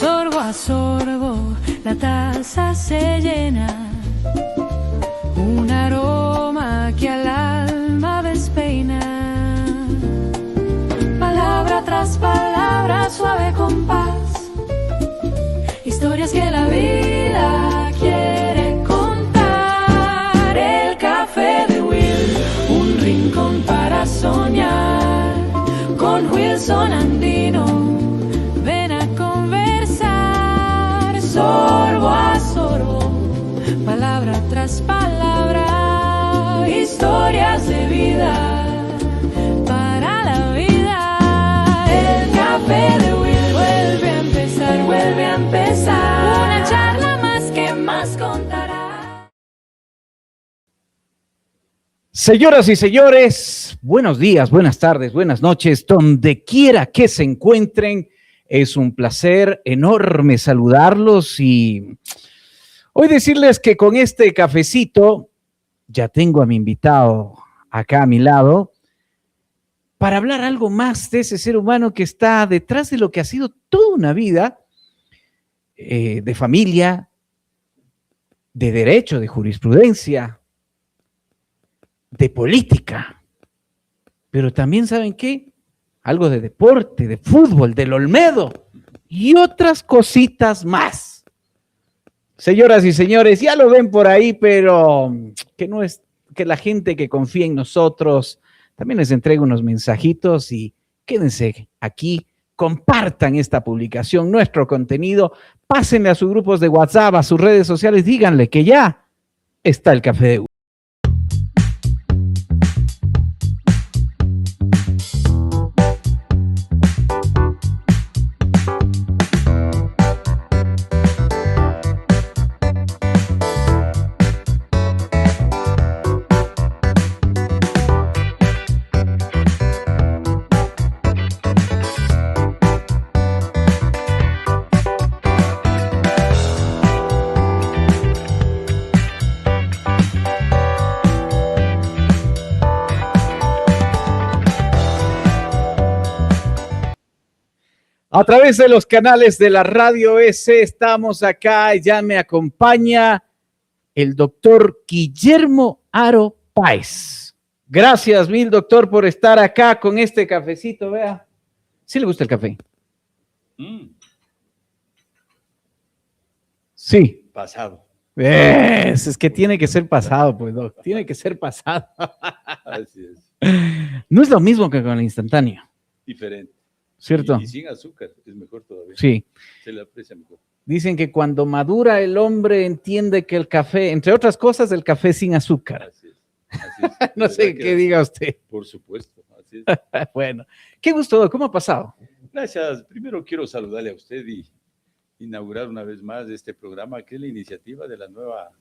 Sorbo a sorbo, la taza se llena, un aroma que al alma despeina. Palabra tras palabra, suave compás, historias que la vida quiere contar. El café de Will, un rincón para soñar, con Wilson Andino. Sorbo a sorbo, palabra tras palabra, historias de vida para la vida. El café de Will vuelve a empezar, vuelve a empezar. Una charla más que más contará. Señoras y señores, buenos días, buenas tardes, buenas noches, donde quiera que se encuentren. Es un placer enorme saludarlos y hoy decirles que con este cafecito ya tengo a mi invitado acá a mi lado para hablar algo más de ese ser humano que está detrás de lo que ha sido toda una vida de familia, de derecho, de jurisprudencia, de política. Pero también, ¿saben qué? Algo de deporte, de fútbol, del Olmedo y otras cositas más. Señoras y señores, ya lo ven por ahí, pero que no es que la gente que confía en nosotros también les entregue unos mensajitos y quédense aquí, compartan esta publicación, nuestro contenido, pásenle a sus grupos de WhatsApp, a sus redes sociales, díganle que ya está el café de Will. A través de los canales de la Radio S estamos acá y ya me acompaña el doctor Guillermo Haro Páez. Gracias mil, doctor, por estar acá con este cafecito. Vea, ¿sí le gusta el café? Sí. Pasado. Es que tiene que ser pasado, pues, doc. Tiene que ser pasado. Así es. No es lo mismo que con el instantáneo. Diferente. ¿Cierto? Y sin azúcar, es mejor todavía. Sí. Se le aprecia mejor. Dicen que cuando madura el hombre entiende que el café, entre otras cosas, el café es sin azúcar. Así es. Así es. No sé qué diga usted. Por supuesto. Así es. Bueno, qué gusto, ¿cómo ha pasado? Gracias. Primero quiero saludarle a usted y inaugurar una vez más este programa, que es la iniciativa de la nueva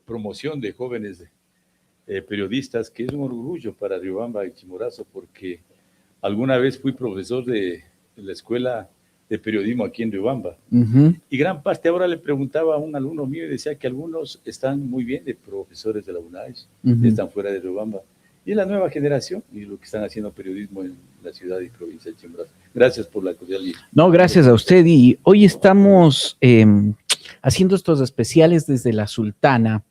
promoción de jóvenes periodistas, que es un orgullo para Riobamba y Chimborazo, porque alguna vez fui profesor de la escuela de periodismo aquí en Riobamba. Y gran parte, ahora le preguntaba a un alumno mío y decía que algunos están muy bien de profesores de la UNAIS, están fuera de Riobamba. Y es la nueva generación y lo que están haciendo periodismo en la ciudad y provincia de Chimborazo. Gracias por la cordialidad. No, gracias a usted. Y hoy estamos haciendo estos especiales desde la Sultana.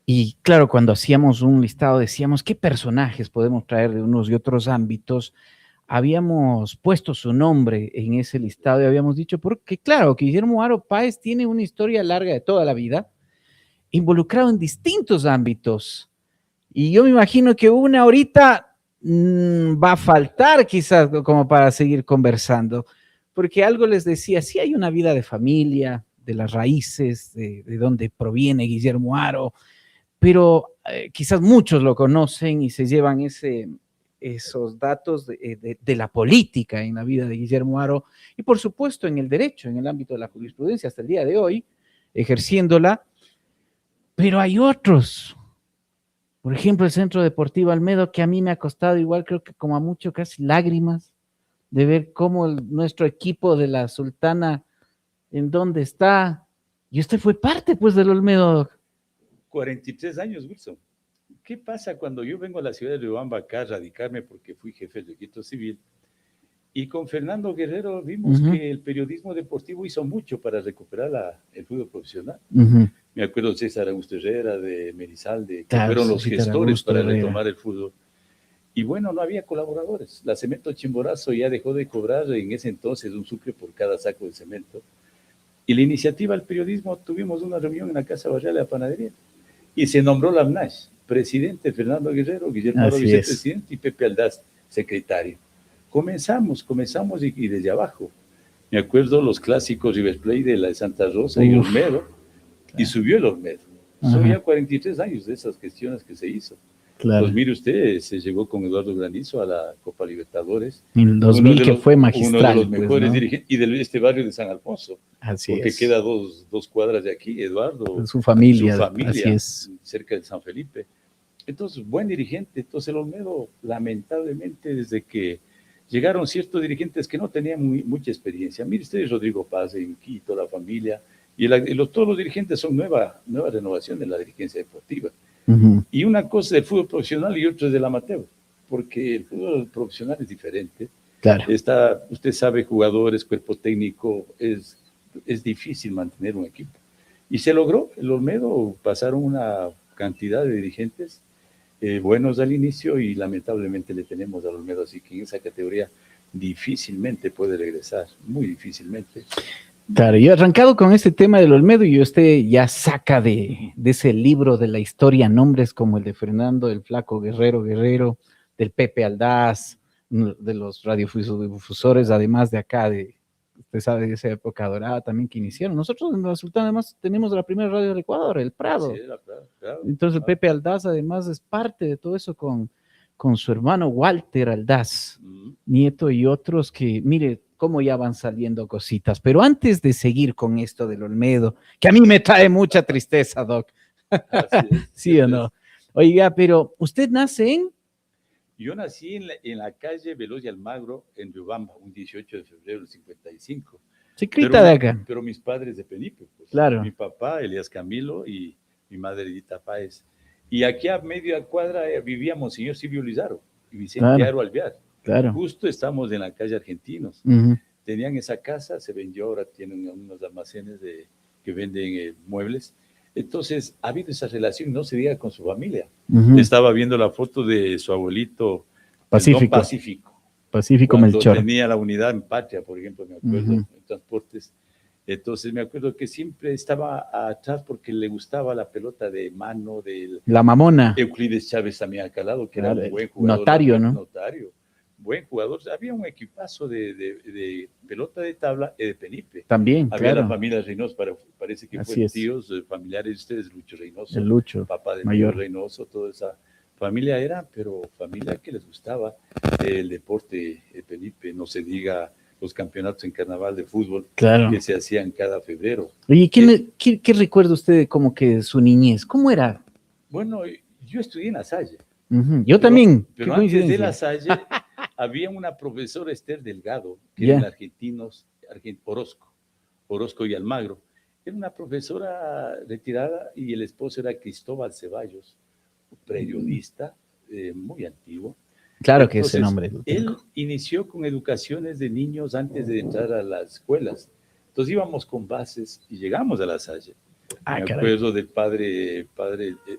Y claro, cuando hacíamos un listado decíamos qué personajes podemos traer de unos y otros ámbitos. Habíamos puesto su nombre en ese listado y habíamos dicho, porque claro, Guillermo Haro Páez tiene una historia larga de toda la vida, involucrado en distintos ámbitos. Y yo me imagino que una ahorita va a faltar quizás como para seguir conversando, porque algo les decía, sí hay una vida de familia, de las raíces, de donde proviene Guillermo Haro, pero quizás muchos lo conocen y se llevan esos datos de la política en la vida de Guillermo Haro y por supuesto en el derecho, en el ámbito de la jurisprudencia hasta el día de hoy, ejerciéndola, pero hay otros. Por ejemplo, el Centro Deportivo Olmedo, que a mí me ha costado igual, creo que como a mucho, casi lágrimas, de ver cómo nuestro equipo de la Sultana, en dónde está. Y usted fue parte, pues, del Olmedo. 43 años, Wilson. ¿Qué pasa cuando yo vengo a la ciudad de Riobamba acá a radicarme porque fui jefe del registro civil? Y con Fernando Guerrero vimos Ujú. que el periodismo deportivo hizo mucho para recuperar el fútbol profesional. Ujú. Me acuerdo de César Augusto Herrera, de Merizalde, que Claro, fueron los César gestores Augusto para Herrera. retomar el fútbol. Y bueno, no había colaboradores. La Cemento Chimborazo ya dejó de cobrar en ese entonces un sucre por cada saco de cemento. Y la iniciativa del periodismo, tuvimos una reunión en la Casa Barrial de la Panadería y se nombró la AMNASH, presidente Fernando Guerrero, Guillermo Aro, Así vicepresidente, y Pepe Aldaz, secretario. Comenzamos y desde abajo. Me acuerdo los clásicos River Plate de la de Santa Rosa y Uf. Olmedo, y subió el Olmedo. Son Ajá. ya 43 años de esas gestiones que se hizo. Claro. Pues mire usted, se llegó con Eduardo Granizo a la Copa Libertadores. En el 2000 que fue magistral. Uno de los pues, mejores ¿no? dirigentes, y de este barrio de San Alfonso. Así Porque es. queda dos cuadras de aquí, Eduardo. Su familia, Así es. Cerca de San Felipe. Entonces, buen dirigente. Entonces, el Olmedo, lamentablemente, desde que llegaron ciertos dirigentes que no tenían mucha experiencia. Mire usted, Rodrigo Paz en Quito, la familia, y todos los dirigentes son nueva renovación de la dirigencia deportiva. Uh-huh. Y una cosa del fútbol profesional y otra es del amateur, porque el fútbol profesional es diferente. Claro. Usted sabe, jugadores, cuerpo técnico, es difícil mantener un equipo. Y se logró. El Olmedo pasaron una cantidad de dirigentes buenos al inicio y lamentablemente le tenemos al Olmedo, así que en esa categoría difícilmente puede regresar, muy difícilmente. Claro, yo he arrancado con este tema del Olmedo y usted ya saca de ese libro de la historia nombres como el de Fernando, el Flaco Guerrero, del Pepe Aldaz, de los radiodifusores, además de acá, usted sabe, de esa época dorada también que iniciaron. Nosotros en la Sultana además tenemos la primera radio del Ecuador, El Prado. Sí, claro. Entonces el Pepe Aldaz además es parte de todo eso con su hermano Walter Aldaz, nieto, y otros que, mire, cómo ya van saliendo cositas. Pero antes de seguir con esto del Olmedo, que a mí me trae mucha tristeza, Doc. ¿Sí o no? Oiga, pero usted nace en... Yo nací en la calle Veloz y Almagro, en Riobamba, un 18 de febrero del 55. Chiquita de acá. Pero mis padres de Penipe, pues. Claro. Mi papá, Elías Camilo, y mi madre, Edita Páez. Y aquí a media cuadra vivía Monseñor Silvio Lizarro y Vicente Aro Alvear. Claro. Justo estamos en la calle Argentinos. Uh-huh. Tenían esa casa, se vendió, ahora tienen unos almacenes que venden muebles. Entonces, ha habido esa relación, no se diga con su familia. Uh-huh. Estaba viendo la foto de su abuelito, Pacífico Melchor. Tenía la unidad en Patria, por ejemplo, me acuerdo, en transportes. Entonces, me acuerdo que siempre estaba atrás porque le gustaba la pelota de mano la mamona. Euclides Chávez también acá al lado, que era un buen jugador. Notario, ¿no? Notario. Buen jugador. Había un equipazo de pelota de tabla de Penipe. También, había claro. La familia Reynoso, parece que fueron tíos familiares de ustedes, Lucho Reynoso. El Lucho, papá de mayor. Reynoso, toda esa familia era, pero familia que les gustaba el deporte de Penipe, no se diga los campeonatos en carnaval de fútbol, claro, que se hacían cada febrero. Oye, ¿qué recuerda usted como que de su niñez? ¿Cómo era? Bueno, yo estudié en La Salle. Uh-huh. Yo también. Pero antes de La Salle había una profesora, Esther Delgado, que era en Argentinos, Orozco y Almagro. Era una profesora retirada y el esposo era Cristóbal Ceballos, periodista muy antiguo. Claro. Entonces, que ese nombre. Él inició con educaciones de niños antes de entrar a las escuelas. Entonces íbamos con bases y llegamos a La Salle. Me acuerdo del padre,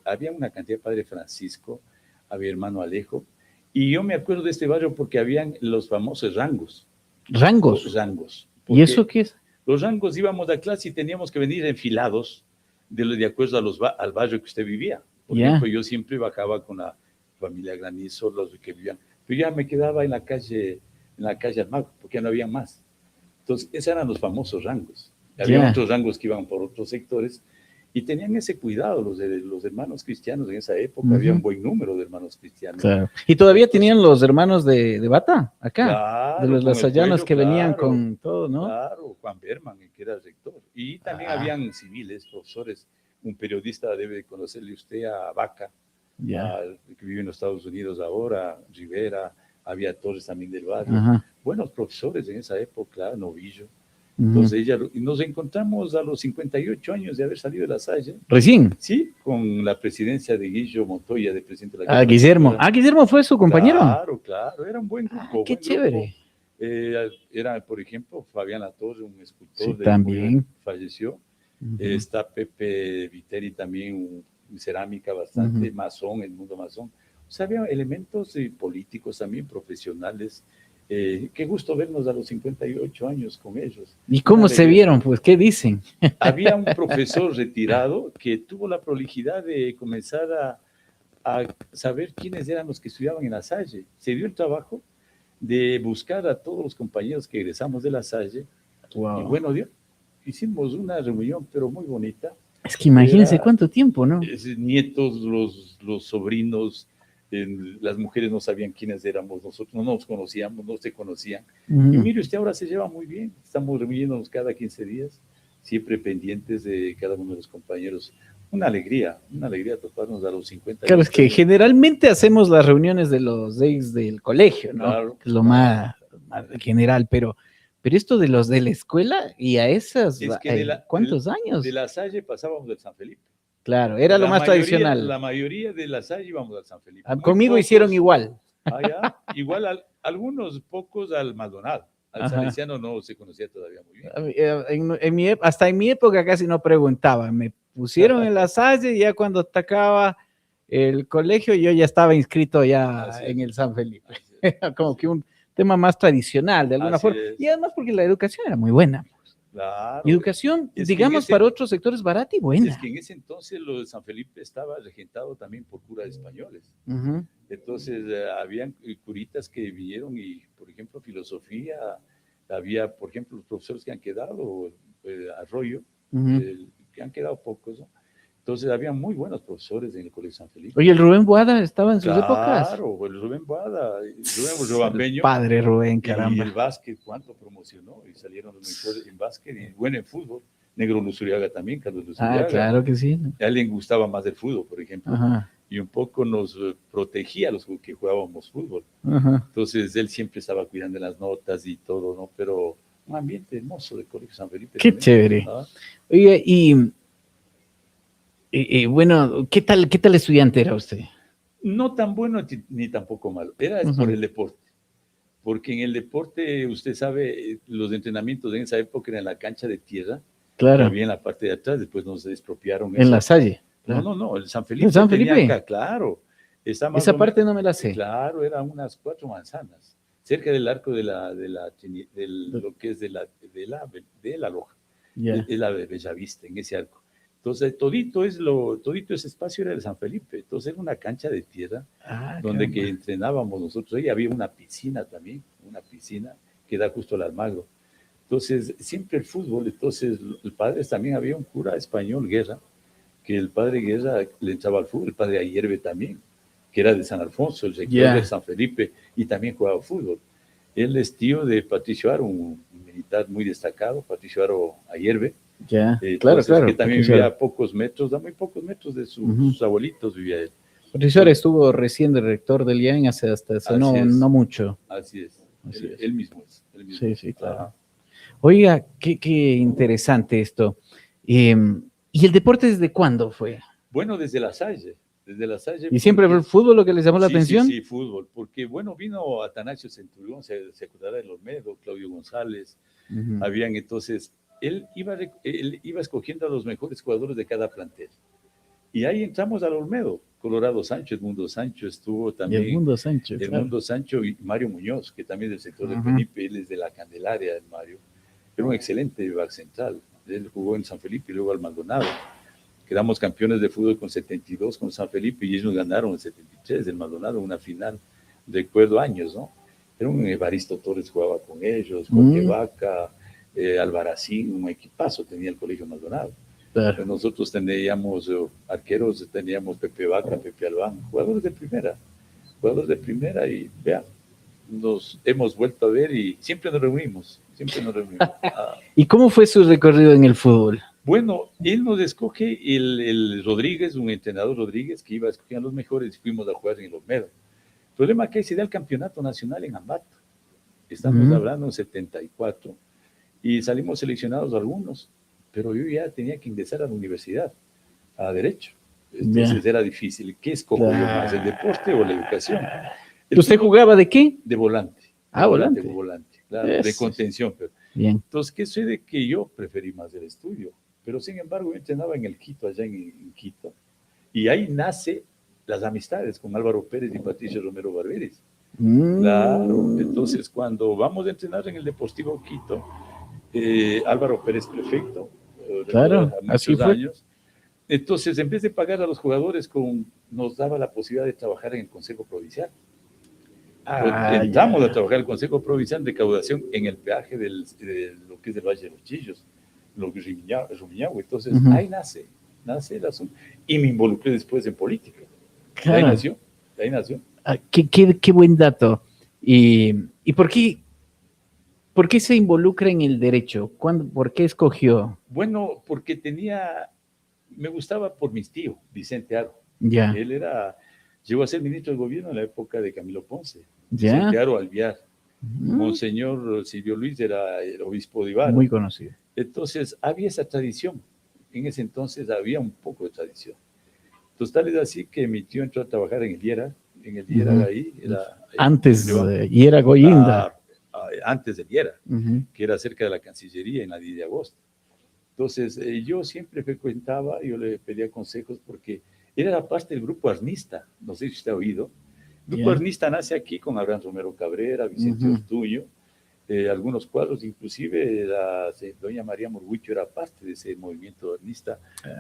había una cantidad de padre Francisco, había hermano Alejo, y yo me acuerdo de este barrio porque habían los famosos rangos. ¿Rangos? Los rangos. ¿Y eso qué es? Los rangos íbamos a clase y teníamos que venir enfilados de acuerdo al barrio que usted vivía. Por ejemplo, yo siempre bajaba con la familia Granizo, los que vivían, pero ya me quedaba en la calle Almagro, porque ya no había más. Entonces, esos eran los famosos rangos. Había otros rangos que iban por otros sectores y tenían ese cuidado los hermanos cristianos en esa época. Había un buen número de hermanos cristianos. Claro. Y todavía tenían los hermanos de Bata acá, claro, de los lasallanos que venían con todo, ¿no? Claro, Juan Berman, que era rector. Y también habían civiles, profesores. Un periodista debe conocerle usted a Vaca, que vive en los Estados Unidos ahora, Rivera, había Torres también del barrio. Buenos profesores en esa época, Novillo. Entonces nos encontramos a los 58 años de haber salido de La Salle. ¿Recién? Sí, con la presidencia de Guillo Montoya, de presidente de la Cámara. Guillermo. Guillermo fue su compañero. Claro, era un buen grupo. Qué chévere. Era, por ejemplo, Fabián Latorre, un escultor Sí, de también. falleció. Ujú. Está Pepe Viteri también, un cerámica bastante, masón, el mundo masón. O sea, había elementos políticos también, profesionales. Qué gusto vernos a los 58 años con ellos. ¿Y cómo Una se alegría. vieron? Pues, ¿qué dicen? Había un profesor retirado que tuvo la prolijidad de comenzar a saber quiénes eran los que estudiaban en La Salle. Se dio el trabajo de buscar a todos los compañeros que egresamos de La Salle. Wow. Y bueno, hicimos una reunión, pero muy bonita. Es que imagínense Era, cuánto tiempo, ¿no? Nietos, los sobrinos, las mujeres no sabían quiénes éramos, nosotros no nos conocíamos, no se conocían. Y mire, usted ahora se lleva muy bien, estamos reuniéndonos cada 15 días, siempre pendientes de cada uno de los compañeros. Una alegría toparnos a los 50. Claro, es que generalmente hacemos las reuniones de los ex del colegio, ¿no? Claro, Que es lo más general, pero esto de los de la escuela y a esas, es que ¿cuántos años? De La Salle pasábamos del San Felipe. Claro, era lo más tradicional. La mayoría de La Salle íbamos al San Felipe. Conmigo pocos, hicieron igual. Igual algunos pocos al Maldonado. Al Salesiano no se conocía todavía muy bien. Hasta en mi época casi no preguntaban. Me pusieron en La Salle y ya cuando atacaba el colegio yo ya estaba inscrito ya en el San Felipe. Como que un tema más tradicional de alguna forma. Y además porque la educación era muy buena. Claro. Educación, digamos, para otros sectores barata y buena. Es que en ese entonces lo de San Felipe estaba regentado también por curas españoles. Entonces, habían curitas que vinieron y, por ejemplo, filosofía, había, por ejemplo, los profesores que han quedado, Arroyo, que han quedado pocos, ¿no? Entonces, había muy buenos profesores en el Colegio San Felipe. Oye, el Rubén Boada estaba en sus épocas. Claro, el Rubén Boada, Rubén padre Rubén, caramba. Y el básquet, ¿cuánto promocionó? Y salieron los mejores en básquet y bueno en fútbol. Negro Luzuriaga también, Carlos Luzuriaga. Claro que sí. A él le gustaba más el fútbol, por ejemplo. Y un poco nos protegía a los que jugábamos fútbol. Entonces, él siempre estaba cuidando las notas y todo, ¿no? Pero un ambiente hermoso del Colegio San Felipe. Qué también chévere. Oye, y bueno, ¿qué tal estudiante era usted? No tan bueno ni tampoco malo. Era por el deporte. Porque en el deporte, usted sabe, los entrenamientos en esa época eran en la cancha de tierra. Claro. Había en la parte de atrás, después nos expropiaron. En La Salle. Claro. No, el San Felipe. ¿El San Felipe? Acá, claro. Esa parte no me la sé. Claro, eran unas 4 manzanas, cerca del arco de lo que es de la Loja, de la Bellavista, en ese arco. Entonces, todito ese espacio era de San Felipe. Entonces, era una cancha de tierra donde que entrenábamos nosotros. Ahí había una piscina también, que da justo al Almagro. Entonces, siempre el fútbol. Entonces, el padre también había un cura español, Guerra, que el padre Guerra le entraba al fútbol, el padre Ayerbe también, que era de San Alfonso, el rector de San Felipe, y también jugaba fútbol. Él es tío de Patricio Aro, un militar muy destacado, Patricio Aro Ayerbe. Claro. Que también vivía a muy pocos metros de sus abuelitos vivía él. Patricio Aro estuvo recién de rector del IAN hasta no mucho. Así es. Él mismo es. Sí, claro. Oiga, qué interesante esto. ¿Y el deporte desde cuándo fue? Bueno, desde La Salle. ¿Y siempre fue el fútbol lo que les llamó la atención? Sí, fútbol. Porque, bueno, vino Atanasio Centurión, se acordará de Olmedo, Claudio González. Habían entonces, él iba escogiendo a los mejores jugadores de cada plantel. Y ahí entramos al Olmedo. Colorado Sancho, Edmundo Sancho estuvo también. Edmundo Sancho. Edmundo Sancho y Mario Muñoz, que también es del sector de Felipe, él es de la Candelaria, el Mario. Era un excelente back central. Él jugó en San Felipe y luego al Maldonado. Quedamos campeones de fútbol con 72 con San Felipe y ellos ganaron en 73 del Maldonado, una final, recuerdo años, ¿no? Era un Evaristo Torres jugaba con ellos, Jorge Vaca, Albaracín, un equipazo tenía el Colegio Maldonado. Claro. Nosotros teníamos arqueros, teníamos Pepe Vaca, Pepe Albán, jugadores de primera y vean, nos hemos vuelto a ver y siempre nos reunimos. ¿Y cómo fue su recorrido en el fútbol? Bueno, él nos escoge el Rodríguez, un entrenador Rodríguez, que iba a escoger a los mejores y fuimos a jugar en el Olmedo. El problema es que se da el campeonato nacional en Ambato. Estamos hablando en 74 y salimos seleccionados algunos, pero yo ya tenía que ingresar a la universidad, a Derecho. Entonces era difícil. ¿Qué escojo yo más, el deporte o la educación? ¿Usted jugaba de qué? De volante. Volante. De volante. claro, de Eso. contención. Pero. Bien. Entonces, ¿qué sucede? Que yo preferí más el estudio, pero sin embargo yo entrenaba en el Quito, allá en Quito, y ahí nace las amistades con Álvaro Pérez y Patricio Romero Barberis. Claro, entonces cuando vamos a entrenar en el Deportivo Quito, Álvaro Pérez prefecto, Claro, hace así muchos fue. años. Entonces, en vez de pagar a los jugadores, nos daba la posibilidad de trabajar en el Consejo Provincial. Entramos a trabajar en el Consejo Provincial de recaudación en el peaje de lo que es el Valle de los Chillos, lo que es Rumiñahui. Entonces, ahí nace el asunto. Y me involucré después en política. Claro. De ahí nació. Qué buen dato. ¿Y por qué se involucra en el derecho? ¿Por qué escogió? Bueno, porque me gustaba por mis tíos, Vicente Aro. Ya. Él llegó a ser ministro del gobierno en la época de Camilo Ponce. Ya. Vicente Aro Alviar. Monseñor Silvio Luis era el obispo de Ibarra. Muy conocido. Entonces, había esa tradición. En ese entonces había un poco de tradición. Entonces, tal es así que mi tío entró a trabajar en el IERA. En el IERA ahí. Antes de IERA Goyinda. Antes del IERA, que era cerca de la Cancillería en la 10 de agosto. Entonces, yo siempre frecuentaba, yo le pedía consejos porque era parte del grupo arnista. No sé si usted ha oído. El grupo arnista nace aquí con Abraham Romero Cabrera, Vicente Ortuño, algunos cuadros, inclusive doña María Morguicho era parte de ese movimiento arnista,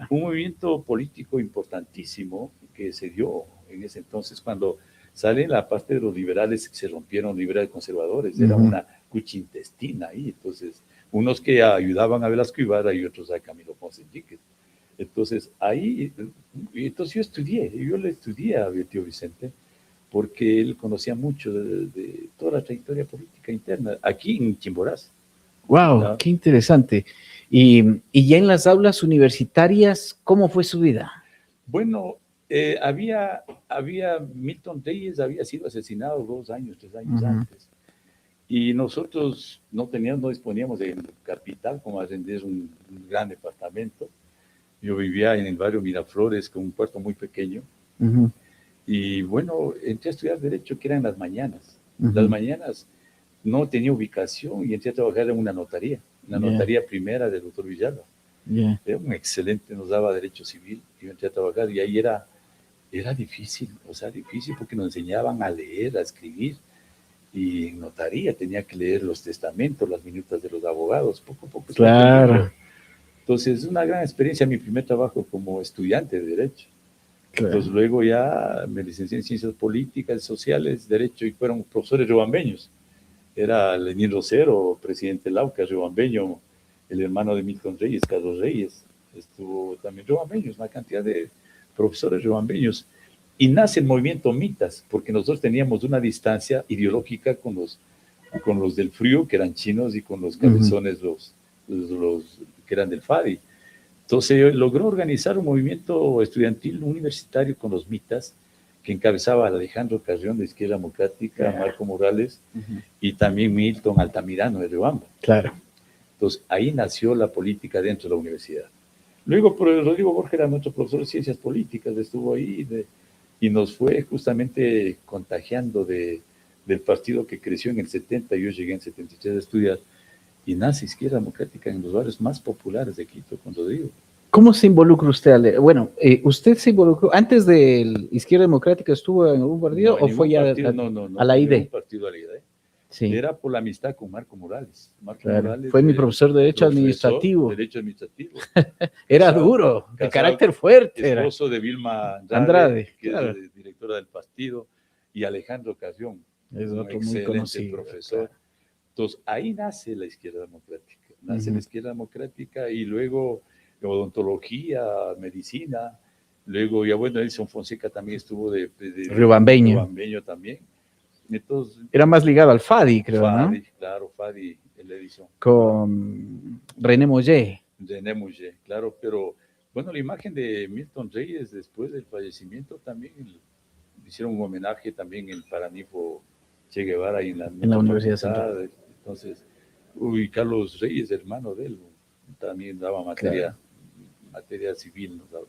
un movimiento político importantísimo que se dio en ese entonces cuando sale la parte de los liberales, se rompieron liberales conservadores, era una cuchintestina ahí, entonces unos que ayudaban a Velasco Ibarra y otros a Camilo Ponce Enríquez. Entonces ahí, entonces yo le estudié a mi tío Vicente, porque él conocía mucho de toda la trayectoria política interna, aquí en Chimboraz. ¡Wow! ¿No? ¡Qué interesante! Y ya en las aulas universitarias, ¿cómo fue su vida? Bueno, había Milton Reyes, había sido asesinado 3 años antes. Y nosotros no disponíamos de capital como arrendar un gran departamento. Yo vivía en el barrio Miraflores con un cuarto muy pequeño. Y bueno, entré a estudiar Derecho, que era en las mañanas. Las mañanas no tenía ubicación y entré a trabajar en una notaría, la notaría primera del doctor Villalba. Era un excelente, nos daba Derecho Civil. Y yo entré a trabajar y ahí era difícil, difícil porque nos enseñaban a leer, a escribir. Y en notaría tenía que leer los testamentos, las minutas de los abogados, poco a poco. Claro. Entonces, es una gran experiencia, mi primer trabajo como estudiante de Derecho. Claro. Entonces, luego ya me licencié en Ciencias Políticas, Sociales, Derecho, y fueron profesores riobambeños. Era Lenín Rosero, presidente Lauca, riobambeño, el hermano de Milton Reyes, Carlos Reyes, estuvo también riobambeños, una cantidad de profesores riobambeños. Y nace el movimiento Mitas, porque nosotros teníamos una distancia ideológica con los del Frío, que eran chinos, y con los cabezones, los que eran del FADI. Entonces logró organizar un movimiento estudiantil universitario con los Mitas, que encabezaba Alejandro Carrión de Izquierda Democrática, Marco Morales, y también Milton Altamirano de Riobamba. Claro. Entonces ahí nació la política dentro de la universidad. Luego Rodrigo Borges era nuestro profesor de Ciencias Políticas, estuvo ahí y nos fue justamente contagiando del partido que creció en el 70, yo llegué en 73 a estudiar, y nace Izquierda Democrática en los barrios más populares de Quito, con Rodrigo. ¿Cómo se involucra usted? Bueno, ¿usted se involucró antes de Izquierda Democrática? ¿Estuvo en algún partido o fue ya a la ID? Un partido a la ID. Sí. Era por la amistad con Marco Morales. Morales fue mi profesor de Derecho Administrativo. Derecho Administrativo. Era duro, de carácter fuerte. Esposo de Vilma Andrade, que es directora del partido, y Alejandro Carrión, es un otro excelente muy conocido, profesor. Claro. Entonces, ahí nace la Izquierda Democrática. Nace la Izquierda Democrática y luego odontología, medicina. Luego, ya bueno, Edison Fonseca también estuvo de riobambeño también. Entonces, era más ligado al FADI, creo, FADI, ¿no? Claro, FADI, el Edison. Con René Mollet. René Mollet, claro, pero bueno, la imagen de Milton Reyes después del fallecimiento también hicieron un homenaje también en Paranifo Che Guevara y en la Universidad Central. Entonces, Carlos Reyes, hermano de él, también daba materia civil, nos daba.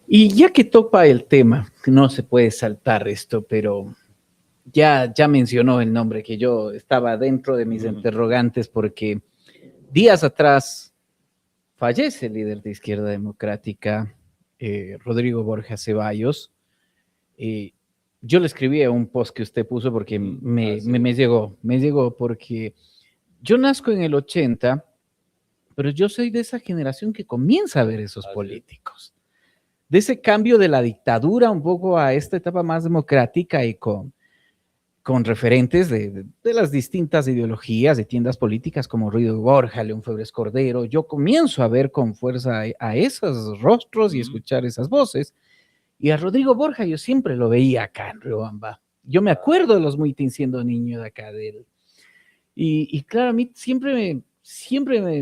Y ya que topa el tema, no se puede saltar esto, pero ya mencionó el nombre, que yo estaba dentro de mis interrogantes, porque días atrás fallece el líder de Izquierda Democrática, Rodrigo Borja Ceballos. Yo le escribí a un post que usted puso porque me llegó porque yo nazco en el 80, pero yo soy de esa generación que comienza a ver esos políticos. De ese cambio de la dictadura un poco a esta etapa más democrática y con referentes de las distintas ideologías, de tiendas políticas como Rodrigo Borja, León Febres Cordero. Yo comienzo a ver con fuerza a esos rostros y escuchar esas voces. Y a Rodrigo Borja yo siempre lo veía acá en Riobamba. Yo me acuerdo de los Muitín siendo niño de acá de él. Y claro, a mí siempre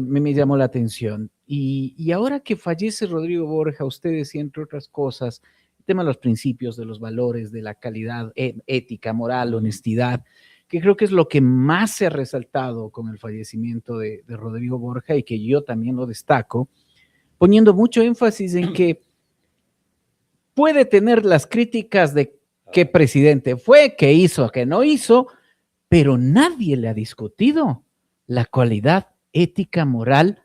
me llamó la atención. Y ahora que fallece Rodrigo Borja, usted decía, entre otras cosas, el tema de los principios, de los valores, de la calidad ética, moral, honestidad, que creo que es lo que más se ha resaltado con el fallecimiento de Rodrigo Borja y que yo también lo destaco, poniendo mucho énfasis en que puede tener las críticas de qué presidente fue, qué hizo, qué no hizo, pero nadie le ha discutido la cualidad ética, moral,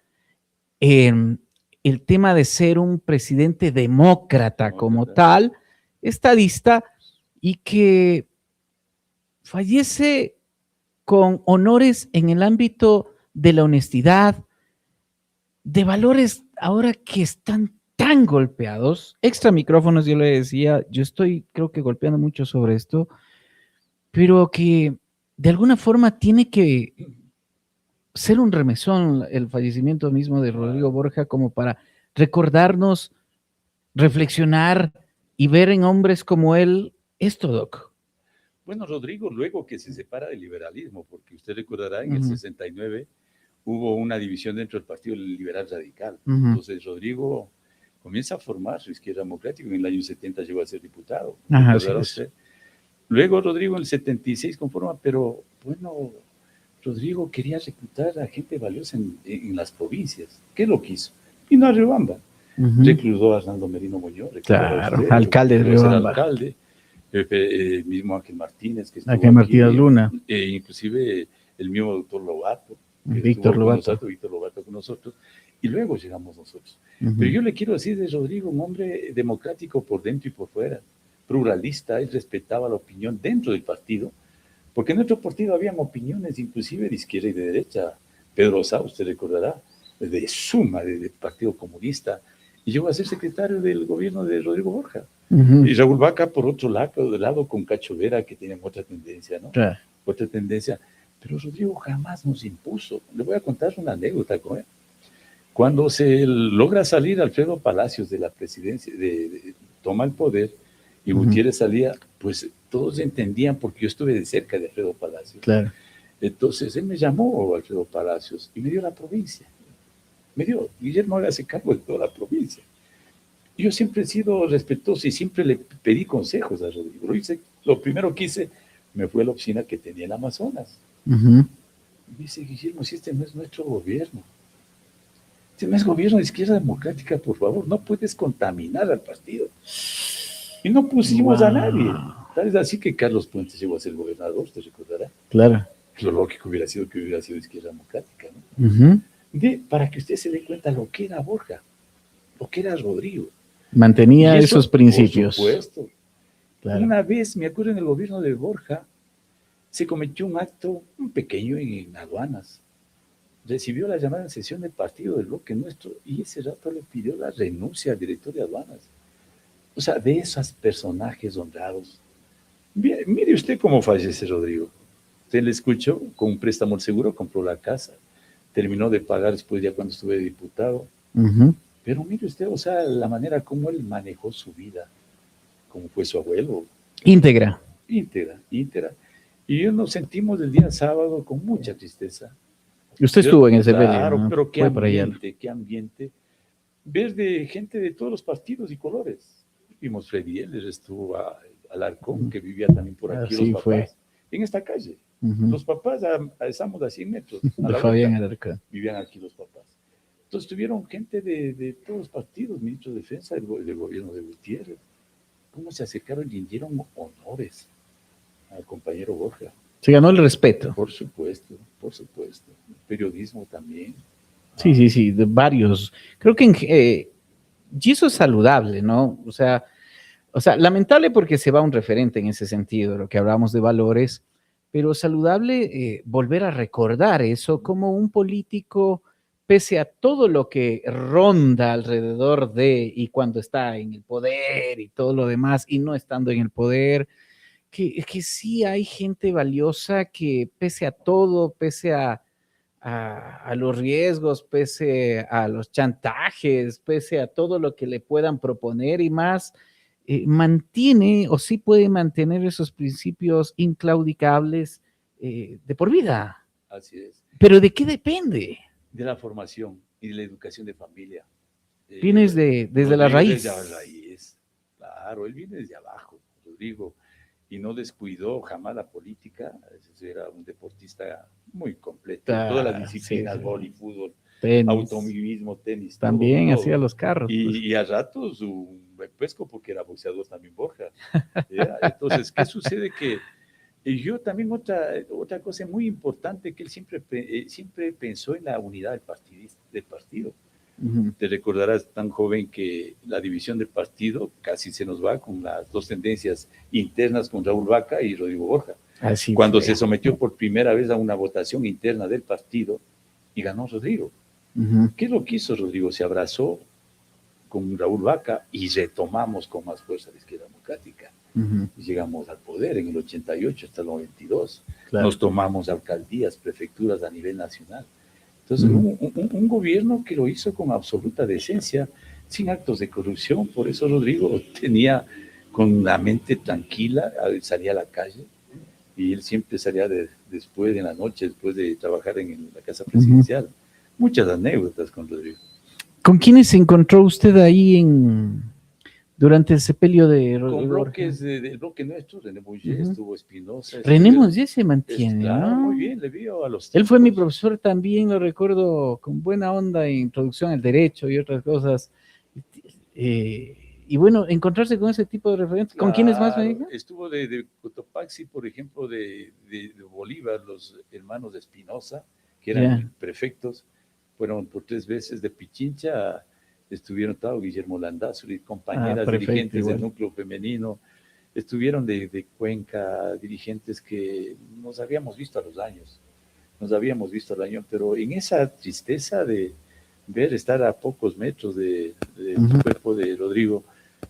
el tema de ser un presidente demócrata como tal, estadista, y que fallece con honores en el ámbito de la honestidad, de valores ahora que están tan golpeados. Extra micrófonos, yo le decía, yo estoy creo que golpeando mucho sobre esto, pero que de alguna forma tiene que ser un remesón el fallecimiento mismo de Rodrigo Borja, como para recordarnos, reflexionar y ver en hombres como él esto, Doc. Bueno, Rodrigo, luego que se separa del liberalismo, porque usted recordará, en el 69 hubo una división dentro del Partido Liberal Radical. Entonces, Rodrigo comienza a formar su izquierda democrática. En el año 70 llegó a ser diputado. Usted. Luego, Rodrigo en el 76 conforma, pero bueno, Rodrigo quería reclutar a gente valiosa en las provincias. ¿Qué lo quiso? Vino a Riobamba. Reclutó a Arnaldo Merino Muñoz. Claro, alcalde de Riobamba. Alcalde. Mismo Ángel Martínez, que Ángel Martínez Luna. Inclusive el mismo doctor Lobato. Víctor Lobato con nosotros. Y luego llegamos nosotros. Pero yo le quiero decir de Rodrigo, un hombre democrático por dentro y por fuera, pluralista. Él respetaba la opinión dentro del partido, porque en nuestro partido habían opiniones inclusive de izquierda y de derecha. Pedro Sá, usted recordará, de Suma, del Partido Comunista, y llegó a ser secretario del gobierno de Rodrigo Borja. Y Raúl Vaca, por otro lado, con Cacho Vera, que tienen otra tendencia, ¿no? Otra tendencia. Pero Rodrigo jamás nos impuso. Le voy a contar una anécdota con él. Cuando se logra salir Alfredo Palacios de la presidencia, toma el poder, y Gutiérrez salía, pues todos entendían, porque yo estuve de cerca de Alfredo Palacios. Claro. Entonces él me llamó, Alfredo Palacios, y me dio la provincia. Me dio, Guillermo, hágase cargo de toda la provincia. Y yo siempre he sido respetuoso y siempre le pedí consejos a Rodrigo. Lo primero que hice, me fui a la oficina que tenía en Amazonas. Y me dice, Guillermo, si este no es nuestro gobierno. Este no es gobierno de izquierda democrática, por favor, no puedes contaminar al partido. Y no pusimos a nadie. Tal es así que Carlos Puentes llegó a ser gobernador, usted recordará. Claro. Lo lógico hubiera sido que hubiera sido izquierda democrática, ¿no? Para que usted se dé cuenta lo que era Borja, lo que era Rodrigo. Mantenía esos principios. Por supuesto. Claro. Una vez, me acuerdo, en el gobierno de Borja, se cometió un acto pequeño en aduanas. Recibió la llamada en sesión del partido del bloque nuestro y ese rato le pidió la renuncia al director de aduanas. O sea, de esos personajes honrados. Mire usted cómo fallece Rodrigo. Usted le escuchó, con un préstamo al seguro, compró la casa, terminó de pagar después ya cuando estuve diputado. Pero mire usted, o sea, la manera como él manejó su vida, como fue su abuelo. Íntegra. Y nos sentimos el día sábado con mucha tristeza. Usted estuvo en ese periodo. Claro, ¿no? Pero qué ambiente. Ver de gente de todos los partidos y colores. Vimos Freddy Heller, estuvo Alarcón, que vivía también por aquí, los papás. Fue. En esta calle. Los papás, estamos a 100 metros. De Fabián Alarcón. Vivían aquí los papás. Entonces tuvieron gente de todos los partidos, ministro de Defensa del gobierno de Gutiérrez. ¿Cómo se acercaron y dieron honores? al compañero Borja. Se ganó el respeto. Por supuesto, por supuesto. El periodismo también. Sí, sí, de varios. Creo que y eso es saludable, ¿no? O sea, lamentable porque se va un referente en ese sentido, lo que hablamos de valores, pero saludable volver a recordar eso como un político, pese a todo lo que ronda alrededor de y cuando está en el poder y todo lo demás, y no estando en el poder, que sí hay gente valiosa que pese a todo, pese a los riesgos, pese a los chantajes, pese a todo lo que le puedan proponer y más, mantiene o sí puede mantener esos principios inclaudicables de por vida. Así es. ¿Pero de qué depende? De la formación y de la educación de familia. Vienes desde la raíz. Desde la raíz, claro, él viene desde abajo, Rodrigo, y no descuidó jamás la política. Era un deportista muy completo, en todas las disciplinas, sí, vóley, fútbol, tenis, automovilismo, tenis. También todo, hacía los carros. Y a ratos un pesco porque era boxeador también Borja. Entonces, ¿qué sucede? Que yo también otra cosa muy importante, que él siempre pensó en la unidad del partido. Uh-huh. Te recordarás, tan joven, que la división del partido casi se nos va con las dos tendencias internas con Raúl Vaca y Rodrigo Borja. Así cuando se sometió por primera vez a una votación interna del partido y ganó Rodrigo. Uh-huh. ¿Qué es lo que hizo Rodrigo? Se abrazó con Raúl Vaca y retomamos con más fuerza la izquierda democrática. Uh-huh. Y llegamos al poder en el 88 hasta el 92. Claro. Nos tomamos alcaldías, prefecturas a nivel nacional. Entonces, un gobierno que lo hizo con absoluta decencia, sin actos de corrupción. Por eso Rodrigo tenía con la mente tranquila, salía a la calle, y él siempre salía después de la noche, después de trabajar en la casa presidencial. Uh-huh. Muchas anécdotas con Rodrigo. ¿Con quiénes se encontró usted ahí durante el sepelio de Rodrigo? Con bloques del bloque nuestro, René Muller, uh-huh, estuvo Espinosa. René Muller se mantiene, claro, ¿no? Muy bien, le vio a los tiempos. Él fue mi profesor también, lo recuerdo con buena onda en introducción al derecho y otras cosas. Y bueno, encontrarse con ese tipo de referentes. Claro, ¿con quiénes más me dijo? Estuvo de Cotopaxi, por ejemplo, de Bolívar, los hermanos de Espinosa, que eran prefectos. Fueron por 3 veces. De Pichincha estuvieron Guillermo Landazuri, compañeras dirigentes del núcleo femenino. Estuvieron de Cuenca, dirigentes que nos habíamos visto a los años. Pero en esa tristeza de ver estar a pocos metros del uh-huh, cuerpo de Rodrigo,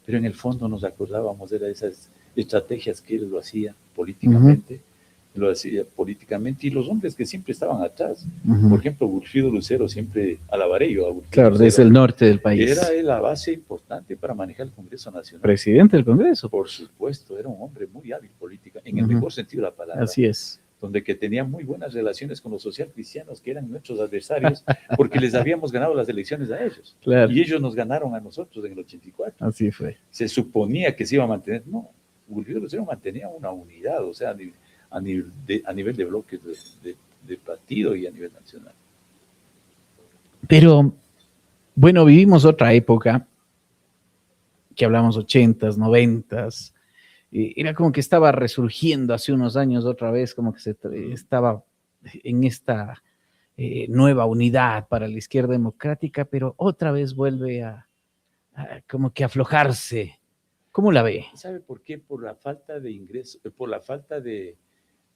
pero en el fondo nos acordábamos de esas estrategias que él lo hacía políticamente, y los hombres que siempre estaban atrás. Uh-huh. Por ejemplo, Wilfrido Lucero, siempre alabaré yo a Wilfrido Claro, Lucero, desde el norte del país. Era la base importante para manejar el Congreso Nacional. Presidente del Congreso. Por supuesto, era un hombre muy hábil política, en el mejor sentido de la palabra. Así es. Donde que tenía muy buenas relaciones con los socialcristianos, que eran nuestros adversarios, porque les habíamos ganado las elecciones a ellos. Claro. Y ellos nos ganaron a nosotros en el 84. Así fue. Se suponía que se iba a mantener. No, Wilfrido Lucero mantenía una unidad, o sea, a nivel de bloques de partido y a nivel nacional. Pero, bueno, vivimos otra época, que hablamos 80s, 90s, era como que estaba resurgiendo hace unos años otra vez, como que estaba en esta nueva unidad para la izquierda democrática, pero otra vez vuelve a como que aflojarse. ¿Cómo la ve? ¿Sabe por qué? Por la falta de ingresos, por la falta de...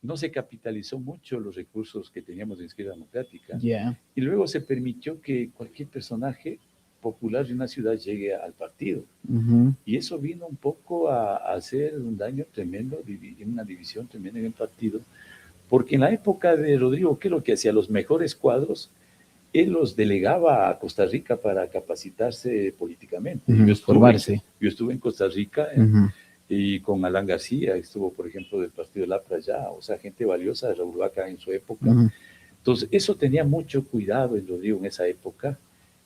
No se capitalizó mucho los recursos que teníamos en izquierda democrática. Yeah. Y luego se permitió que cualquier personaje popular de una ciudad llegue al partido. Uh-huh. Y eso vino un poco a hacer un daño tremendo, una división tremenda en el partido, porque en la época de Rodrigo, ¿qué es lo que hacía? Los mejores cuadros, él los delegaba a Costa Rica para capacitarse políticamente. Uh-huh. Yo estuve en Costa Rica, uh-huh, y con Alan García, estuvo, por ejemplo, del partido del APRA allá, o sea, gente valiosa de Raúl Vaca en su época. Uh-huh. Entonces, eso tenía mucho cuidado en Rodrigo en esa época.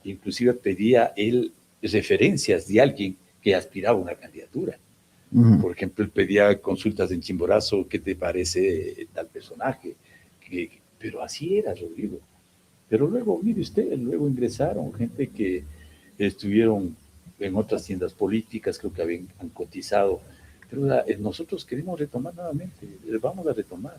Inclusive pedía él referencias de alguien que aspiraba a una candidatura. Uh-huh. Por ejemplo, él pedía consultas en Chimborazo, ¿qué te parece tal personaje? Pero así era Rodrigo. Pero luego, mire usted, luego ingresaron gente que estuvieron en otras tiendas políticas, creo que han cotizado Pero nosotros queremos retomar nuevamente, vamos a retomar.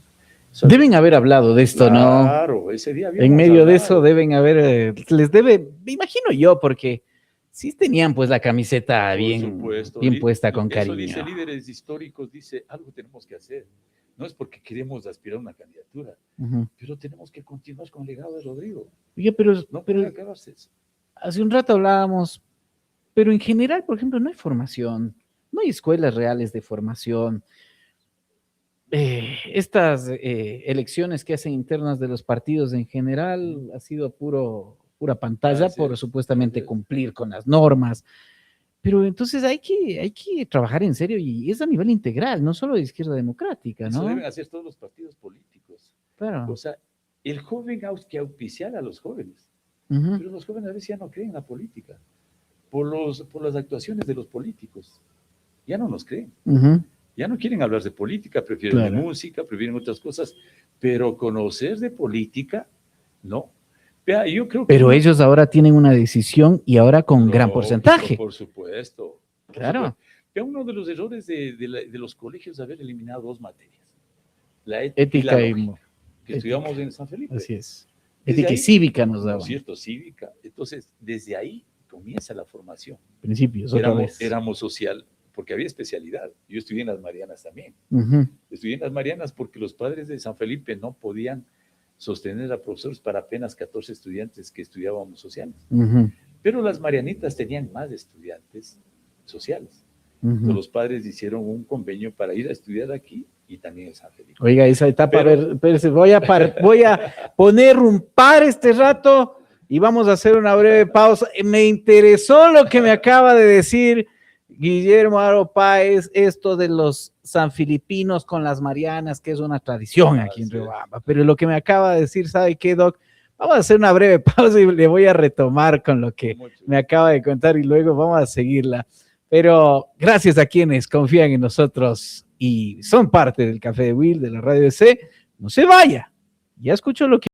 Deben haber hablado de esto, ¿no? Claro, ese día En medio de eso deben haber, les debe, me imagino yo, porque sí tenían pues la camiseta bien puesta con cariño. Eso dice líderes históricos, dice, algo tenemos que hacer. No es porque queremos aspirar a una candidatura, pero tenemos que continuar con el legado de Rodrigo. Oye, pero hace un rato hablábamos, pero en general, por ejemplo, no hay formación, no hay escuelas reales de formación. Estas elecciones que hacen internas de los partidos en general ha sido pura pantalla por supuestamente cumplir con las normas. Pero entonces hay que trabajar en serio y es a nivel integral, no solo de izquierda democrática, ¿no? Eso deben hacer todos los partidos políticos. Claro. O sea, el joven que auspiciar a los jóvenes. Pero los jóvenes a veces ya no creen en la política por las actuaciones de los políticos. Ya no nos creen. Ya no quieren hablar de política, prefieren de música, prefieren otras cosas, pero conocer de política, no. Vea, yo creo que pero ellos ahora tienen una decisión y ahora con gran porcentaje. Por supuesto. Claro. Vea, uno de los errores de los colegios es haber eliminado 2 materias. La ética y la lógica, que estudiamos en San Felipe. Así es. Ética y cívica nos daban. ¿No es cierto? Cívica. Entonces, desde ahí comienza la formación. Principios, éramos social, porque había especialidad. Yo estudié en las Marianas también. Estudié en las Marianas porque los padres de San Felipe no podían sostener a profesores para apenas 14 estudiantes que estudiábamos sociales. Pero las Marianitas tenían más estudiantes sociales. Entonces, los padres hicieron un convenio para ir a estudiar aquí y también en San Felipe. Oiga, esa etapa, espérese, voy a poner un par este rato y vamos a hacer una breve pausa. Me interesó lo que me acaba de decir Guillermo Aro Páez, esto de los sanfilipinos con las Marianas, que es una tradición aquí en Riobamba. Pero lo que me acaba de decir, ¿sabe qué, Doc? Vamos a hacer una breve pausa y le voy a retomar con lo que me acaba de contar y luego vamos a seguirla. Pero gracias a quienes confían en nosotros y son parte del Café de Will, de la Radio DC. No se vaya. Ya escuchó lo que...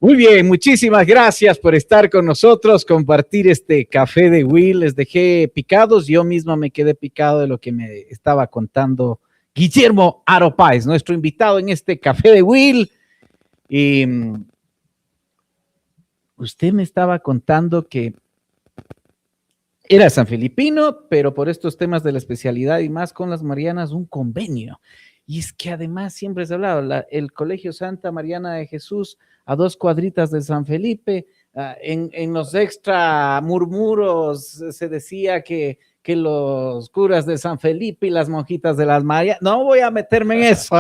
Muy bien, muchísimas gracias por estar con nosotros, compartir este Café de Will. Les dejé picados, yo mismo me quedé picado de lo que me estaba contando Guillermo Aro Páez, nuestro invitado en este Café de Will. Y usted me estaba contando que era sanfelipino, pero por estos temas de la especialidad y más con las Marianas, un convenio. Y es que además siempre se hablaba, el Colegio Santa Mariana de Jesús, a 2 cuadritas de San Felipe, en los extra murmuros se decía que los curas de San Felipe y las monjitas de las Marianas, no voy a meterme en eso,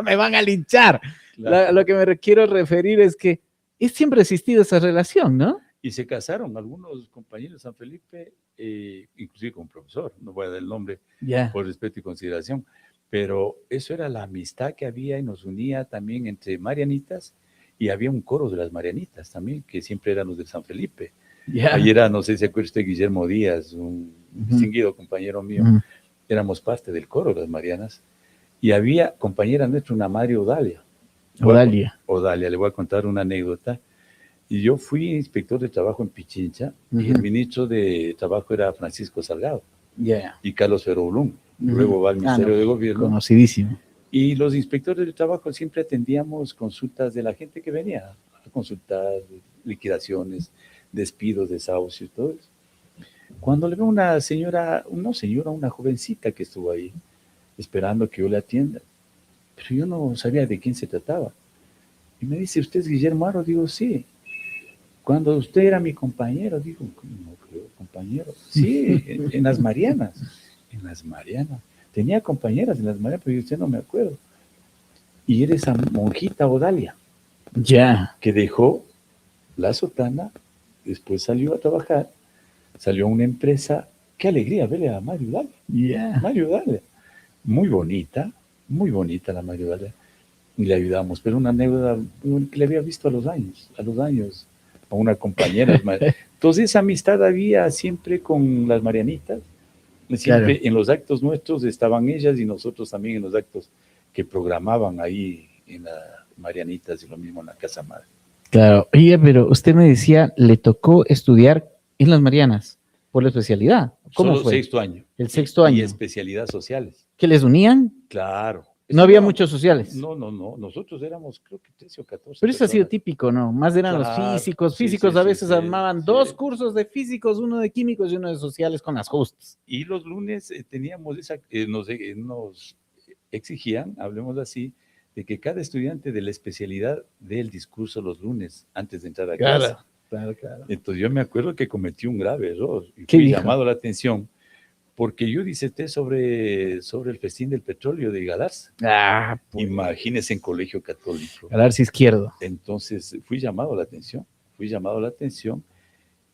me van a linchar. Claro. Lo que me quiero referir es que siempre ha existido esa relación, ¿no? Y se casaron algunos compañeros de San Felipe, inclusive con un profesor, no voy a dar el nombre, por respeto y consideración, pero eso era la amistad que había y nos unía también entre marianitas. Y había un coro de las Marianitas también, que siempre eran los de San Felipe. Ayer era, no sé si se acuerda usted, Guillermo Díaz, un distinguido compañero mío, éramos parte del coro de las Marianas. Y había compañera nuestra, una madre Odalia, le voy a contar una anécdota. Y yo fui inspector de trabajo en Pichincha, y el ministro de Trabajo era Francisco Salgado, y Carlos Ferro Blum. Luego va al Ministerio de Gobierno. Conocidísimo. Y los inspectores de trabajo siempre atendíamos consultas de la gente que venía a consultar liquidaciones, despidos, desahucios, todo eso. Cuando le veo una una jovencita que estuvo ahí esperando que yo le atienda, pero yo no sabía de quién se trataba. Y me dice, ¿usted es Guillermo Aro? Digo, sí. Cuando usted era mi compañero, digo, no creo, compañero. Sí, en las Marianas. En las Marianas. Tenía compañeras en las Marianas, pero yo no me acuerdo. Y era esa monjita Odalia. Ya. Que dejó la sotana, después salió a trabajar, salió a una empresa. Qué alegría verle a Mario Dalia. Yeah. Mario Dalia, muy bonita la Mario Dalia. Y le ayudamos, pero una anécdota que le había visto a los años, a una compañera. Entonces esa amistad había siempre con las Marianitas, siempre en los actos nuestros estaban ellas y nosotros también en los actos que programaban ahí en las Marianitas y lo mismo en la Casa Madre. Claro, oye, pero usted me decía, le tocó estudiar en las Marianas por la especialidad. ¿Cómo Solo fue? sexto año. El sexto año. Y especialidad sociales. ¿Que les unían? Claro. No había muchos sociales. No. Nosotros éramos, creo que 13 o 14. Pero eso ha sido típico, ¿no? Más eran Claro, los físicos. sí, Físicos sí, a sí, veces sí, armaban sí. 2 cursos de físicos, uno de químicos y uno de sociales con las justas. Y los lunes teníamos nos exigían, hablemos así, de que cada estudiante de la especialidad dé el discurso los lunes antes de entrar a clase. Claro. Entonces yo me acuerdo que cometí un grave error y ¿Qué fui dijo? llamado la atención porque yo diserté sobre el festín del petróleo de Galarza. Pues. Imagínese en colegio católico. Galarza izquierdo. Entonces fui llamado la atención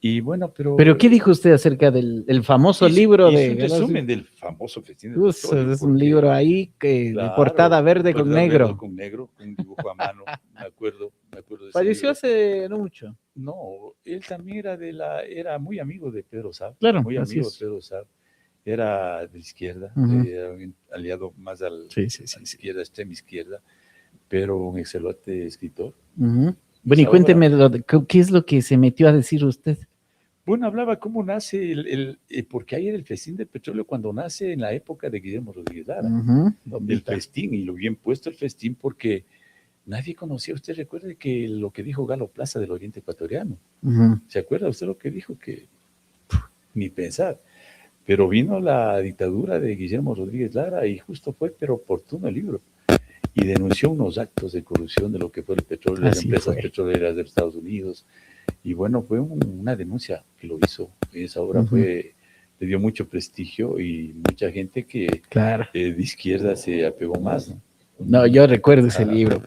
y bueno, pero... ¿Pero qué dijo usted acerca del famoso libro de un resumen del famoso festín del petróleo? Es un libro ahí que de portada verde con negro. Con negro, un dibujo a mano, me acuerdo de Falleció hace no mucho. No, él también era muy amigo de Pedro Saab. Claro, muy amigo de Pedro Saab. Era de izquierda, era un aliado más a la izquierda, extrema izquierda, pero un excelente escritor. Bueno, y cuénteme, ¿qué es lo que se metió a decir usted? Bueno, hablaba cómo nace, porque ahí era el festín del petróleo cuando nace en la época de Guillermo Rodríguez Lara. El festín, y lo bien puesto el festín, porque nadie conocía. Usted recuerde que lo que dijo Galo Plaza del Oriente Ecuatoriano. ¿Se acuerda usted lo que dijo? Que ni pensar. Pero vino la dictadura de Guillermo Rodríguez Lara y justo fue, pero oportuno el libro. Y denunció unos actos de corrupción de lo que fue el petróleo, las empresas petroleras de Estados Unidos. Y bueno, fue una denuncia que lo hizo. Esa obra le dio mucho prestigio y mucha gente que de izquierda se apegó más. No, yo recuerdo ese libro.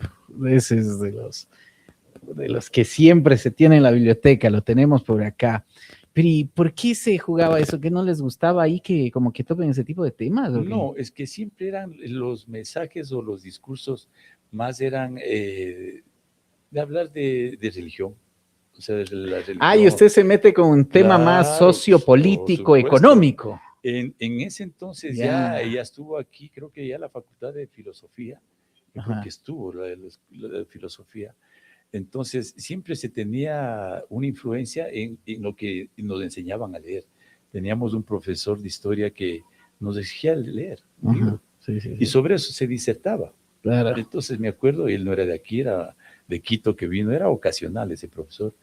Ese es de los que siempre se tiene en la biblioteca, lo tenemos por acá. Pero ¿y por qué se jugaba eso? ¿Que no les gustaba ahí que como que toquen ese tipo de temas? No, es que siempre eran los mensajes o los discursos más eran de hablar de religión. O sea, de la religión. Y usted se mete con un tema más sociopolítico, económico. En ese entonces ya estuvo aquí, creo que ya la Facultad de Filosofía, creo que estuvo la filosofía. Entonces, siempre se tenía una influencia en lo que nos enseñaban a leer. Teníamos un profesor de historia que nos exigía leer un libro. Y sobre eso se disertaba. Claro. Entonces, me acuerdo, él no era de aquí, era de Quito que vino, era ocasional ese profesor.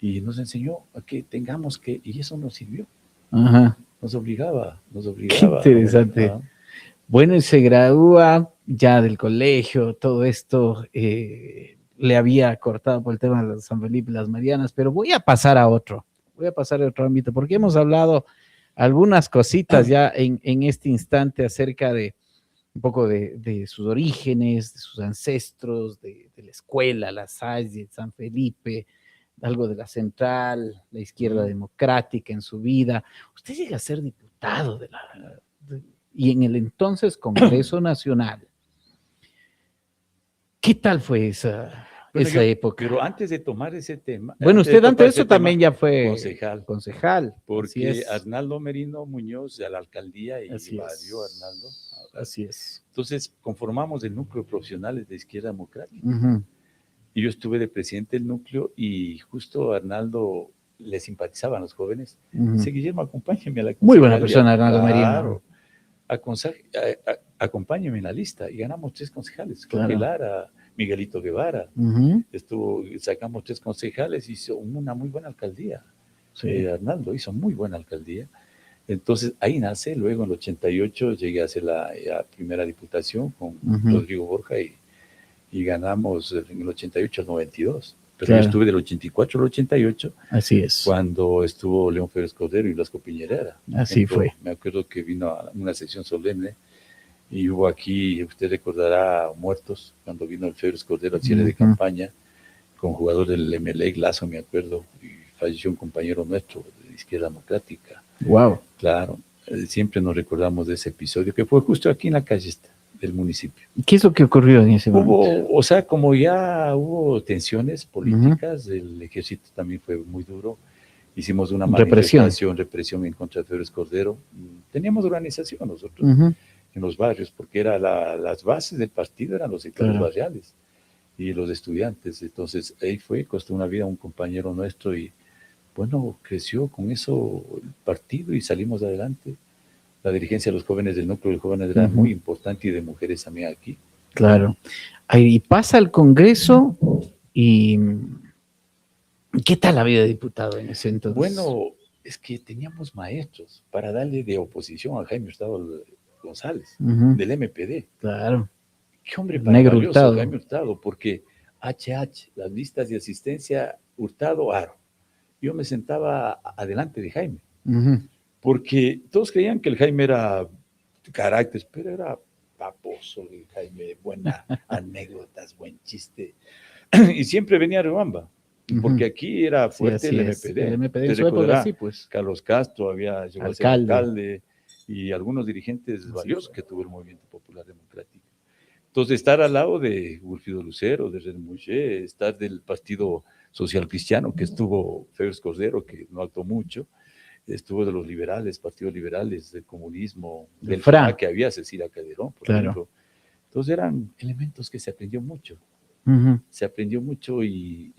Y nos enseñó a que tengamos que, y eso nos sirvió. Nos obligaba. Qué interesante. Bueno, y se gradúa ya del colegio, todo esto... le había cortado por el tema de San Felipe y las Marianas, pero voy a pasar a otro ámbito, porque hemos hablado algunas cositas ya en este instante acerca de un poco de sus orígenes, de sus ancestros, de la escuela, la Salle, San Felipe, algo de la Central, la izquierda democrática en su vida. Usted llega a ser diputado y en el entonces Congreso Nacional. ¿Qué tal fue esa época? Pero antes de tomar ese tema... Bueno, usted antes de eso también ya fue concejal. Porque Arnaldo Merino Muñoz a la alcaldía y invadió a Arnaldo. Así es. Entonces conformamos el núcleo de profesionales de Izquierda Democrática. Y yo estuve de presidente del núcleo y justo a Arnaldo le simpatizaban los jóvenes. Dice, Guillermo, acompáñame a la muy buena persona, Arnaldo Merino. Acompáñame en la lista y ganamos 3 concejales, Jorge Lara, Miguelito Guevara, sacamos 3 concejales, hizo una muy buena alcaldía. Arnaldo hizo muy buena alcaldía. Entonces ahí nace, luego en el 88 llegué a hacer la primera diputación con Rodrigo Borja y ganamos en el 88 al 92. Pero yo estuve del 84 al 88. Así es. Cuando estuvo León Férez Cordero y Blasco Piñerera. Así fue. Me acuerdo que vino a una sesión solemne y hubo aquí, usted recordará, muertos, cuando vino el Férez Cordero al cierre de campaña. con jugador del Emelec, Lazo, me acuerdo, y falleció un compañero nuestro de Izquierda Democrática. Wow. Claro, siempre nos recordamos de ese episodio, que fue justo aquí en la calle del municipio. ¿Qué es lo que ocurrió en ese momento? O sea, como ya hubo tensiones políticas, el ejército también fue muy duro. Hicimos una manifestación, represión en contra de Febres Cordero. Teníamos organización nosotros en los barrios, porque era las bases del partido eran los sectores barriales y los estudiantes. Entonces, ahí costó una vida a un compañero nuestro y, bueno, creció con eso el partido y salimos adelante. La dirigencia de los jóvenes del núcleo de jóvenes era muy importante y de mujeres también aquí. Claro. Ahí pasa el Congreso y ¿qué tal la vida de diputado en ese entonces? Bueno, es que teníamos maestros para darle de oposición a Jaime Hurtado González, del MPD. Claro. Qué hombre maravilloso, Jaime Hurtado, porque HH, las listas de asistencia, Hurtado, Aro. Yo me sentaba adelante de Jaime, porque todos creían que el Jaime era carácter, pero era paposo el Jaime, buena anécdotas, buen chiste. Y siempre venía a Riobamba, porque aquí era fuerte el MPD. El MPD en su época, sí, pues. Carlos Castro había llegado a ser alcalde y algunos dirigentes valiosos que tuvo el Movimiento Popular Democrático. Entonces, estar al lado de Wilfrido Lucero, de René Mouché, estar del Partido Social Cristiano, que estuvo Febres Cordero, que no actuó mucho, estuvo de los liberales, partidos liberales, del comunismo, del FRA, que había Cecilia Calderón, por ejemplo. Entonces, eran elementos que se aprendió mucho. Se aprendió mucho y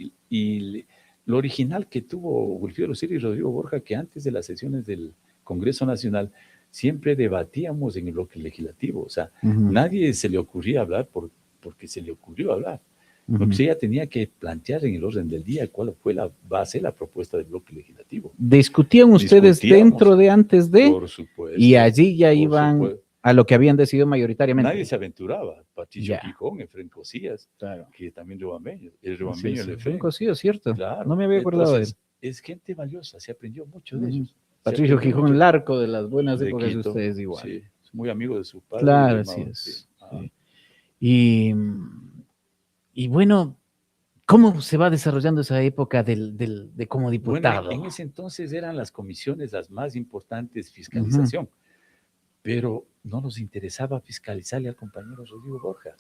lo original que tuvo Wilfrido Lucero y Rodrigo Borja, que antes de las sesiones del Congreso Nacional siempre debatíamos en el bloque legislativo. O sea, nadie se le ocurría hablar porque se le ocurrió hablar. Porque ella tenía que plantear en el orden del día cuál fue va a ser la propuesta del bloque legislativo. ¿Discutían ustedes dentro de, antes de? Por supuesto. Y allí ya iban a lo que habían decidido mayoritariamente. Nadie se aventuraba. Patricio Gijón, Efraín Cosías, que también riobambeño. El riobambeño le fue. Cosías, cierto. Claro. No me había acordado de él. Es gente valiosa, se aprendió mucho de ellos. Patricio Gijón, el arco de las buenas épocas de ustedes igual. Sí, es muy amigo de su padre. Claro, así es. Sí. Y bueno, ¿cómo se va desarrollando esa época de como diputado? Bueno, en ese entonces eran las comisiones las más importantes, fiscalización, pero no nos interesaba fiscalizarle al compañero Rodrigo Borja.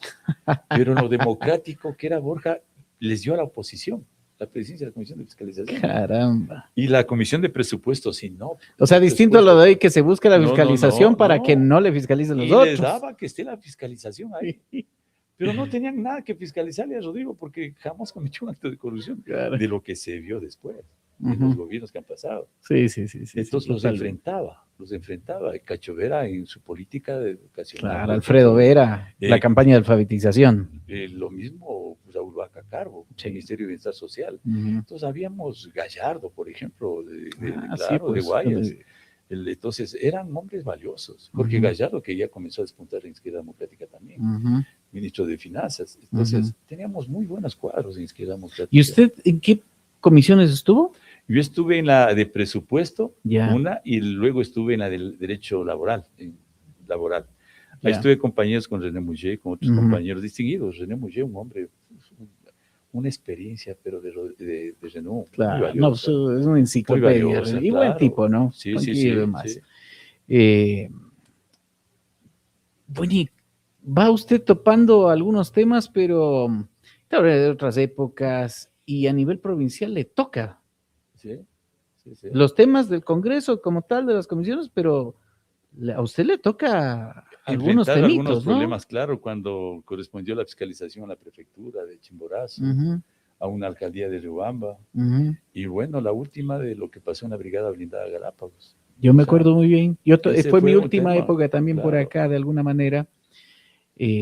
Pero lo democrático que era Borja les dio a la oposición. La presidencia de la Comisión de Fiscalización. Caramba. Y la Comisión de Presupuestos, sí, no. O sea, distinto a lo de hoy que se busca la fiscalización para que no le fiscalicen los otros. Les daba que esté la fiscalización ahí. Pero no tenían nada que fiscalizarle a Rodrigo porque jamás cometió un acto de corrupción de lo que se vio después, de los gobiernos que han pasado. Sí. Entonces los enfrentaba. Cacho Vera en su política de educación. Claro, Alfredo Vera, la campaña de alfabetización. Lo mismo Raúl Vaca Carbo, Ministerio de Bienestar Social. Entonces habíamos Gallardo, por ejemplo, de Guayas. Entonces eran hombres valiosos, porque Gallardo, que ya comenzó a despuntar en Izquierda Democrática también, ministro de Finanzas. Entonces teníamos muy buenos cuadros en Izquierda Democrática. ¿Y usted en qué comisiones estuvo? Yo estuve en la de presupuesto, una, y luego estuve en la del derecho laboral. Ahí estuve compañeros con René Mouché, con otros compañeros distinguidos. René Mouché, un hombre, una experiencia, pero de Renault. Claro, no, es una enciclopedia. Y buen tipo, ¿no? Sí. Bueno, y va usted topando algunos temas, pero claro, de otras épocas, y a nivel provincial le toca. Sí. Los temas del Congreso como tal, de las comisiones, pero a usted le toca algunos temitos, algunos problemas, claro, cuando correspondió la fiscalización a la prefectura de Chimborazo, a una alcaldía de Riobamba, y bueno, la última de lo que pasó en la Brigada Blindada Galápagos. Yo me acuerdo muy bien. Fue mi última época también por acá, de alguna manera,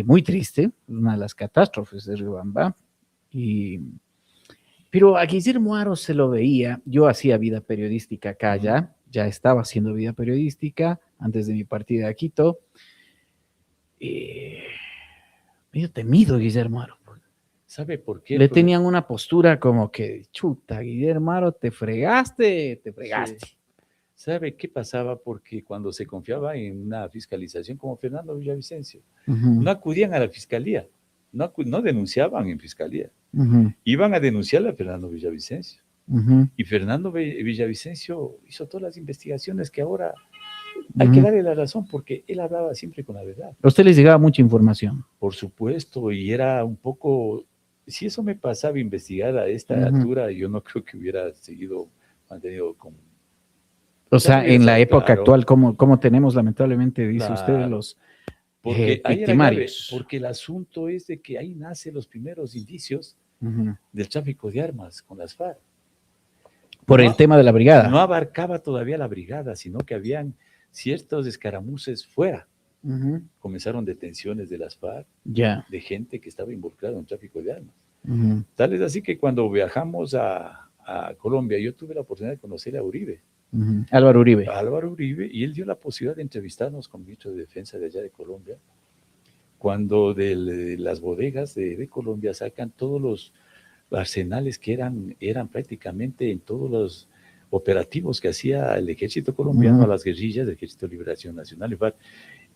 muy triste, una de las catástrofes de Riobamba, pero a Guillermo Aro se lo veía. Yo hacía vida periodística acá ya estaba haciendo vida periodística antes de mi partida a Quito. Medio temido Guillermo Aro. ¿Sabe por qué? Le tenían una postura como que, chuta, Guillermo Aro, te fregaste. Sí. ¿Sabe qué pasaba? Porque cuando se confiaba en una fiscalización como Fernando Villavicencio, no acudían a la fiscalía. no denunciaban en fiscalía. Ujú, Iban a denunciarle a Fernando Villavicencio. ujú, Y Fernando Villavicencio hizo todas las investigaciones que ahora hay que ujú. darle la razón, porque él hablaba siempre con la verdad. A usted les llegaba mucha información. Por supuesto, y era un poco, si eso me pasaba a investigar a esta Ujú. altura, yo no creo que hubiera seguido mantenido con... O Ya no sea, hubiera en la estado época claro, actual, ¿cómo tenemos lamentablemente, dice usted, claro, los porque ahí era grave, victimarios? porque el asunto es de que ahí nacen los primeros indicios Ujú. del tráfico de armas con las FARC. Por el No, tema de la no brigada. abarcaba todavía la brigada, sino que habían ciertos escaramuces fuera. Ujú. Comenzaron detenciones de las FARC, Ya. de gente que estaba involucrada en el tráfico de armas. Ujú. Tal es así que cuando viajamos a Colombia, yo tuve la oportunidad de conocer a Uribe, Ujú. Álvaro Uribe. a Álvaro Uribe, y él dio la posibilidad de entrevistarnos con el ministro de Defensa de allá de Colombia, cuando de las bodegas de Colombia sacan todos los arsenales que eran prácticamente en todos los operativos que hacía el ejército colombiano Ujú. a las guerrillas del Ejército de Liberación Nacional,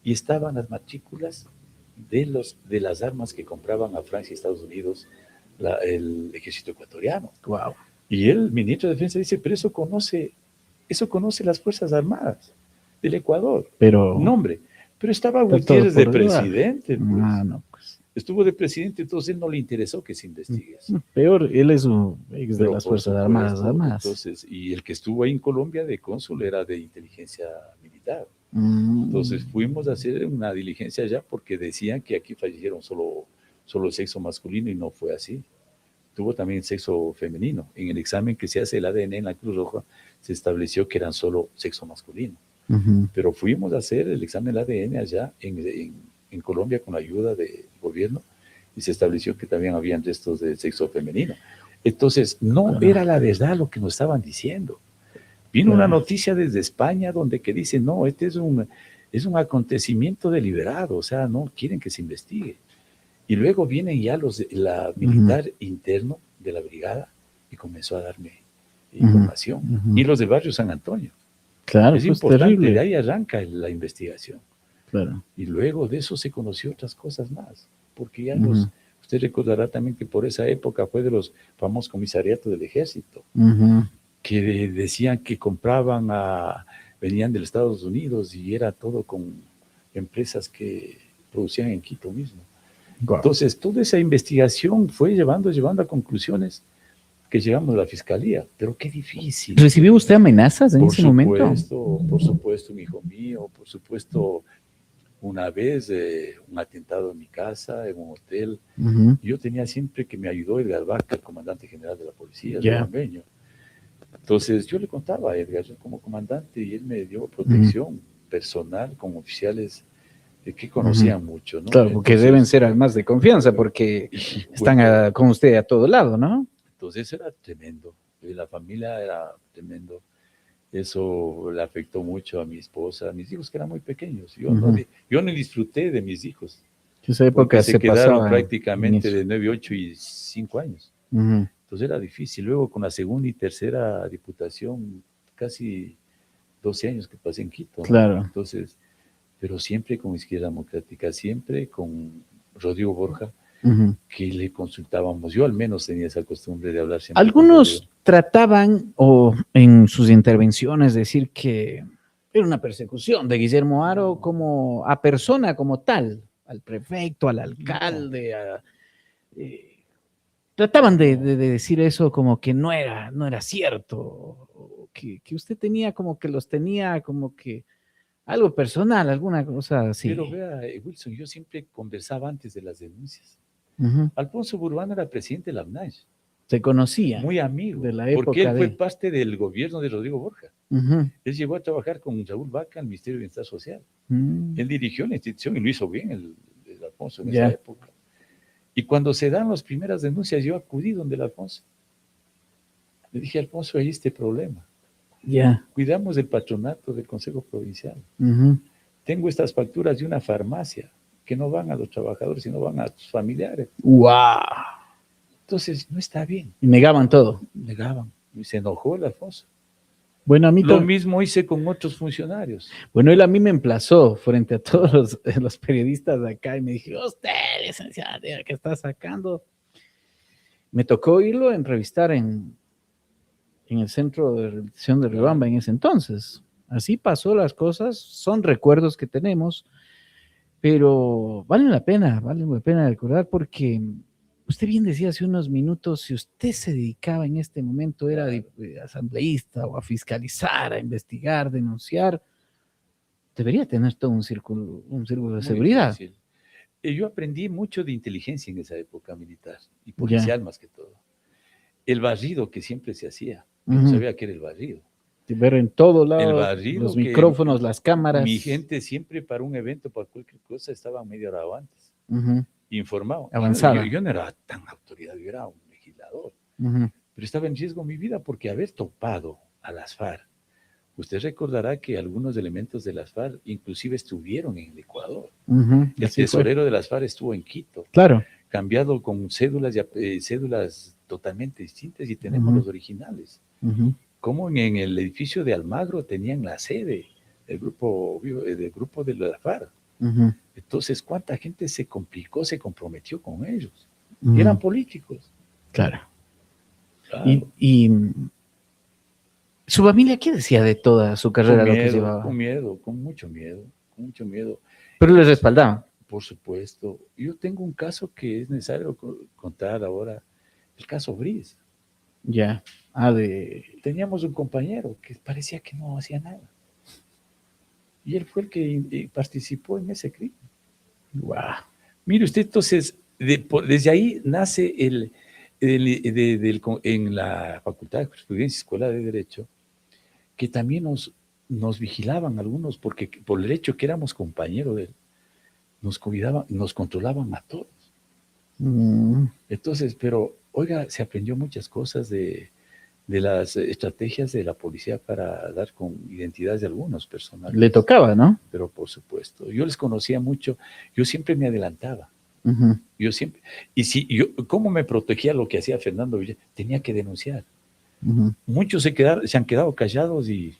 y estaban las matrículas de las armas que compraban a Francia y Estados Unidos el ejército ecuatoriano. Wow. Y el ministro de Defensa dice, pero eso conoce las Fuerzas Armadas del Ecuador. Pero Nombre. Pero estaba está todo Gutiérrez de por debajo. presidente, pues. Ah, no, pues. Estuvo de presidente, entonces él no le interesó que se investigue eso. Peor, él es un ex de Pero las por Fuerzas Armadas, supuesto, además. entonces, y el que estuvo ahí en Colombia de cónsul era de inteligencia militar. Mm. Entonces fuimos a hacer una diligencia allá porque decían que aquí fallecieron solo sexo masculino y no fue así. Tuvo también sexo femenino. En el examen que se hace el ADN en la Cruz Roja se estableció que eran solo sexo masculino. Ujú. Pero fuimos a hacer el examen del ADN allá en Colombia con la ayuda del gobierno y se estableció que también habían restos de sexo femenino. Entonces, no Claro. era la verdad lo que nos estaban diciendo. Vino Claro. una noticia desde España donde que dice, no, este es un acontecimiento deliberado, o sea, no quieren que se investigue. Y luego vienen ya la militar interno de la brigada y comenzó a darme información. Ujú. Y los del barrio San Antonio. Claro, Es pues importante, terrible. de ahí arranca la investigación. Claro. Y luego de eso se conoció otras cosas más, porque ya Ujú. usted recordará también que por esa época fue de los famosos comisariatos del ejército, Ujú. que decían que venían de los Estados Unidos y era todo con empresas que producían en Quito mismo. Guau. Entonces, toda esa investigación fue llevando a conclusiones que llegamos a la fiscalía, pero qué difícil. ¿Recibió usted amenazas en ese momento? Por supuesto, un hijo mío, por supuesto, una vez un atentado en mi casa, en un hotel. Ujú. Yo tenía siempre que me ayudó Edgar Vaca, el comandante general de la policía, Ya. riobambeño. Entonces yo le contaba a Edgar, yo como comandante, y él me dio protección personal con oficiales que conocían mucho, ¿no? Claro, porque Entonces, deben ser además de confianza, porque están con usted a todo lado, ¿no? Entonces era tremendo. Y la familia era tremendo. Eso le afectó mucho a mi esposa, a mis hijos que eran muy pequeños. Yo no disfruté de mis hijos. Esa época Porque se quedaron pasaba prácticamente en de 9, 8 y 5 años. Ujú. Entonces era difícil. Luego con la segunda y tercera diputación, casi 12 años que pasé en Quito, ¿no? Claro. Entonces, pero siempre con Izquierda Democrática, siempre con Rodrigo Borja, Ujú. que le consultábamos. Yo al menos tenía esa costumbre de hablar siempre con Algunos Rodrigo. trataban, o en sus intervenciones, decir que era una persecución de Guillermo Haro como a persona, como tal, al prefecto, al alcalde, trataban de decir eso como que no era cierto, que usted tenía como que los tenía como que algo personal, alguna cosa así. Pero vea, Wilson, yo siempre conversaba antes de las denuncias. Ujú. Alfonso Burbano era presidente de la UNACH, Se conocía. muy amigo, de la porque él época fue de- parte del gobierno de Rodrigo Borja. Ujú. Él llegó a trabajar con Raúl Vaca en el Ministerio de Bienestar Social. Mm. Él dirigió la institución y lo hizo bien el Alfonso en Ya. esa época. Y cuando se dan las primeras denuncias, yo acudí donde el Alfonso. Le dije, Alfonso, hay este problema. Ya. Cuidamos del patronato del Consejo Provincial. Ujú. Tengo estas facturas de una farmacia que no van a los trabajadores, sino van a sus familiares. ¡Guau! Entonces, no está bien. Y negaban todo. Negaban. Y se enojó el Alfonso. Bueno, a mí Lo mismo hice con otros funcionarios. Bueno, él a mí me emplazó frente a todos los periodistas de acá y me dije, usted, licenciado, ¿qué está sacando? Me tocó irlo a entrevistar en el Centro de Rehabilitación de Riobamba en ese entonces. Así pasó las cosas, son recuerdos que tenemos, pero vale la pena recordar porque usted bien decía hace unos minutos, si usted se dedicaba en este momento, era asambleísta o a fiscalizar, a investigar, denunciar, debería tener todo un círculo de Muy seguridad. difícil. Yo aprendí mucho de inteligencia en esa época militar y policial más que todo. El barrido que siempre se hacía, yo no sabía qué era el barrido. Ver en todo lado, El barrido, los micrófonos, las cámaras. Mi gente siempre para un evento, para cualquier cosa, estaba media hora antes, informado. Avanzada. Yo no era tan autoridad, yo era un legislador, pero estaba en riesgo mi vida porque haber topado a las FARC, usted recordará que algunos elementos de las FARC inclusive estuvieron en el Ecuador. El tesorero de las FARC estuvo en Quito. Claro. Cambiado con cédulas totalmente distintas y tenemos los originales. Como en el edificio de Almagro tenían la sede del grupo de la FARC. Entonces, ¿cuánta gente se complicó, se comprometió con ellos? Y eran políticos. Claro. Y su familia, ¿qué decía de toda su carrera? Con miedo, lo que llevaba? Con mucho miedo. Pero les respaldaban. Por supuesto. Yo tengo un caso que es necesario contar ahora, el caso Brice. Ya. Teníamos un compañero que parecía que no hacía nada. Y él fue el que participó en ese crimen. Wow. Mire usted, entonces, desde ahí nace en la Facultad de Jurisprudencia, Escuela de Derecho, que también nos vigilaban algunos, porque por el hecho que éramos compañeros de él, nos cuidaban, nos controlaban a todos. Entonces, pero, oiga, se aprendió muchas cosas de las estrategias de la policía para dar con identidades de algunos personajes. Le tocaba, ¿no? Pero por supuesto, yo les conocía mucho, yo siempre me adelantaba. Yo siempre, ¿cómo me protegía lo que hacía Fernando Villar? Tenía que denunciar. Muchos se han quedado callados y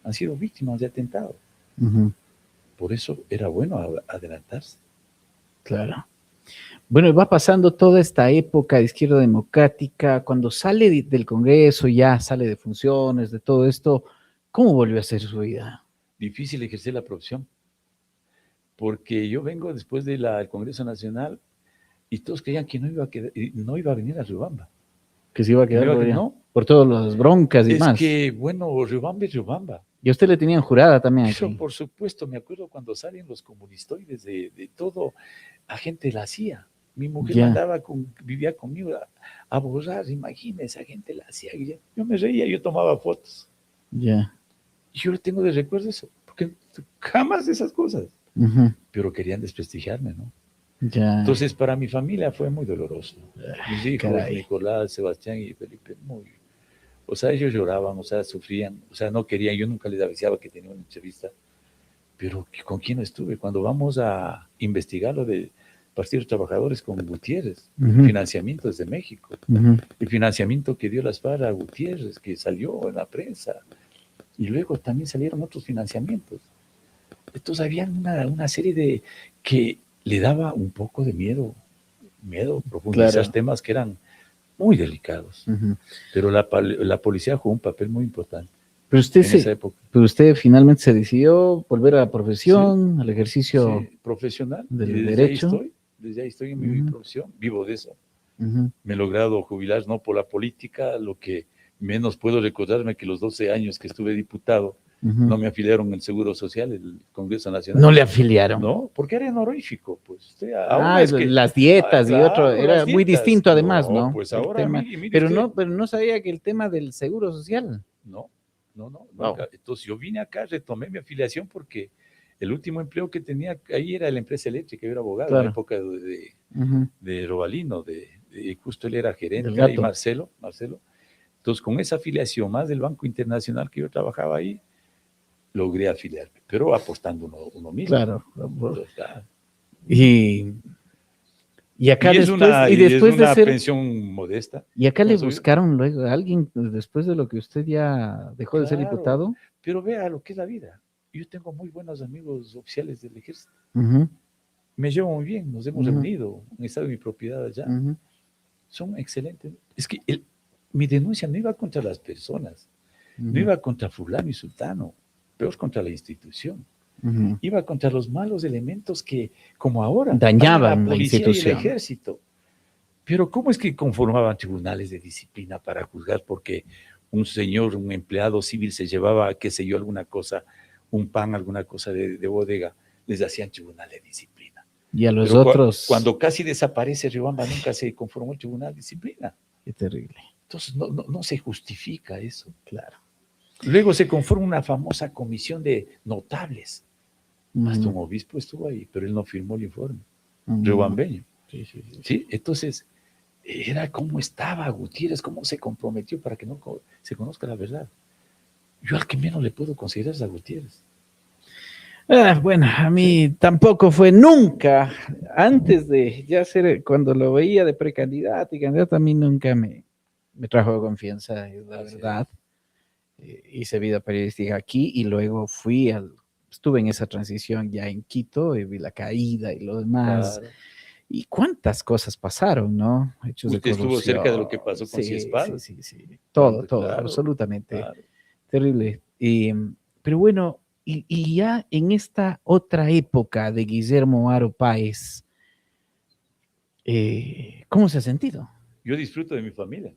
han sido víctimas de atentados. Por eso era bueno adelantarse. Claro. Bueno, va pasando toda esta época de izquierda democrática, cuando sale del Congreso, ya sale de funciones, de todo esto, ¿cómo volvió a ser su vida? Difícil ejercer la profesión, porque yo vengo después del Congreso Nacional y todos creían que no iba a venir a Riobamba. Que se iba a quedar por todas las broncas y más. Es que, bueno, Riobamba es Riobamba. Y a usted le tenían jurada también aquí. Eso, por supuesto, me acuerdo cuando salen los comunistoides de todo, agente la hacía. Mi mujer vivía conmigo a borrar, imagínese, agente la hacía. Yo me reía, yo tomaba fotos. Ya. Y yo le tengo de recuerdo eso, porque jamás esas cosas. Pero querían desprestigiarme, ¿no? Ya. Entonces, para mi familia fue muy doloroso. Mis hijos, Nicolás, Sebastián y Felipe, o sea, ellos lloraban, o sea, sufrían, o sea, no querían, yo nunca les avisaba que tenía una entrevista, pero ¿con quién estuve? Cuando vamos a investigar lo de Partido de Trabajadores con Gutiérrez, financiamiento desde México, el financiamiento que dio las FARC a Gutiérrez, que salió en la prensa, y luego también salieron otros financiamientos. Entonces había una serie de que le daba un poco de miedo profundizar temas que eran muy delicados. Pero la policía jugó un papel muy importante en esa época. Pero usted finalmente se decidió volver a la profesión, al ejercicio profesional del derecho. Desde ahí estoy en mi profesión, vivo de eso. Me he logrado jubilar no por la política, lo que menos puedo recordarme que los 12 años que estuve diputado, no me afiliaron el Seguro Social, el Congreso Nacional. No le afiliaron. No, porque era honorífico. Pues, las dietas y otro, era muy distinto además, ¿no? Pues ahora pero no sabía que el tema del Seguro Social. No. Wow. Entonces yo vine acá, retomé mi afiliación porque el último empleo que tenía ahí era la empresa eléctrica, yo era abogado en la época de Robalino, justo él era gerente, ahí Marcelo. Entonces con esa afiliación más del Banco Internacional que yo trabajaba ahí, logré afiliarme, pero apostando uno mismo. Claro. Y Y acá Y es después, una, y y es después de una ser, pensión modesta. y acá le Con su- buscaron luego a alguien después de lo que usted ya dejó de ser Claro, diputado. pero vea lo que es la vida. Yo tengo muy buenos amigos oficiales del ejército. Ujú, Me llevo muy bien, nos hemos Ujú. reunido, han estado en mi propiedad allá. ujú, Son excelentes. Es que mi denuncia no iba contra las personas, no ujú, iba contra fulano y sultano, peor contra la institución. ujú. Iba contra los malos elementos que, como ahora, hay en Dañaban la policía y el institución. ejército. Pero ¿cómo es que conformaban tribunales de disciplina para juzgar porque un señor, un empleado civil se llevaba, qué sé yo, alguna cosa, un pan, alguna cosa de bodega, les hacían tribunal de disciplina? Y a los Pero otros, cuando casi desaparece Riobamba, nunca se conformó el tribunal de disciplina. qué terrible. Entonces no se justifica eso. Claro. Luego se conforma una famosa comisión de notables. Hasta un Ujú, obispo estuvo ahí, pero él no firmó el informe. ujú. Riobambeño. Sí, sí, sí. ¿Sí? Entonces, era cómo estaba Gutiérrez, cómo se comprometió para que no se conozca la verdad. Yo al que menos le puedo considerar es a Gutiérrez. Bueno, a mí tampoco fue nunca, antes de ya ser, cuando lo veía de precandidato y candidato, a mí nunca me trajo confianza, es la Sí. verdad. Hice vida periodística aquí y luego estuve en esa transición ya en Quito y vi la caída y lo demás. Claro. Y cuántas cosas pasaron, ¿no? Hechos de Usted estuvo corrupción. cerca de lo que pasó con Sí, Ciespal. sí. Todo, Cuando, todo, claro, absolutamente. claro. Terrible. Pero bueno, y ya en esta otra época de Guillermo Haro Páez, ¿cómo se ha sentido? Yo disfruto de mi familia,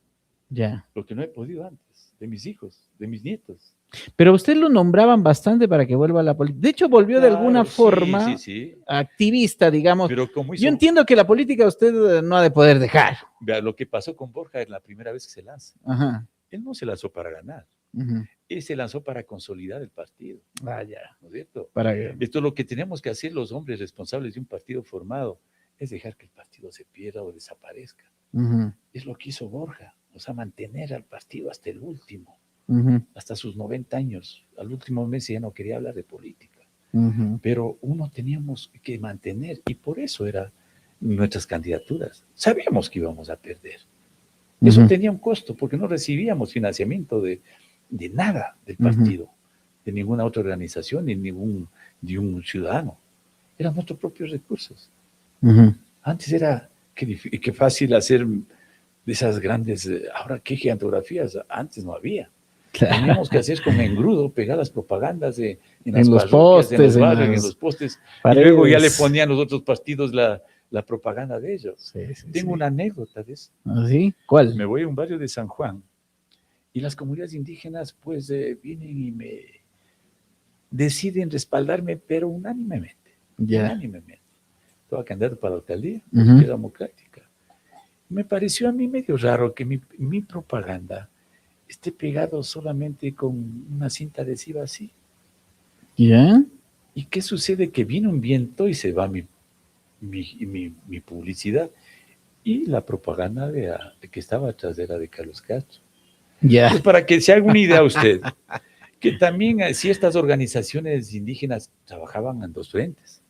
Ya. lo que no he podido antes, de mis hijos, de mis nietos. Pero a usted lo nombraban bastante para que vuelva a la política. De hecho, volvió de alguna Claro, forma sí. activista, digamos. Pero como Yo hizo, entiendo que la política usted no ha de poder dejar. vea, lo que pasó con Borja es la primera vez que se lanza. Ajá. Él no se lanzó para ganar, Ujú. él se lanzó para consolidar el partido, Ah, ya. ¿no es cierto? Para Esto es lo que tenemos que hacer los hombres responsables de un partido formado, es dejar que el partido se pierda o desaparezca. Ujú, Es lo que hizo Borja, o sea, mantener al partido hasta el último, ujú, hasta sus 90 años. Al último mes ya no quería hablar de política, ujú. pero uno teníamos que mantener, y por eso eran nuestras candidaturas. Sabíamos que íbamos a perder. Eso Ujú. tenía un costo, porque no recibíamos financiamiento de nada del partido, de ninguna otra organización, ni de un ciudadano. Eran nuestros propios recursos. Ujú. Antes era qué fácil hacer de esas grandes, ahora qué gigantografías, antes no había. Teníamos que hacer con engrudo, pegadas propagandas en las los parroquias, en los postes, en barrios, en las los postes, y paredes. luego ya le ponían los otros partidos la propaganda de ellos. Sí, Tengo una anécdota de eso. ¿Así? ¿Cuál? Me voy a un barrio de San Juan y las comunidades indígenas pues vienen y me deciden respaldarme, pero unánimemente. Ya. Unánimemente. Estaba candidato para la alcaldía, Ujú. Izquierda Democrática. Me pareció a mí medio raro que mi propaganda esté pegado solamente con una cinta adhesiva así. ¿Ya? ¿Y qué sucede? Que viene un viento y se va mi publicidad, y la propaganda de que estaba atrás era de Carlos Castro. Ya. Pues para que se haga una idea usted, que también si estas organizaciones indígenas trabajaban en dos frentes,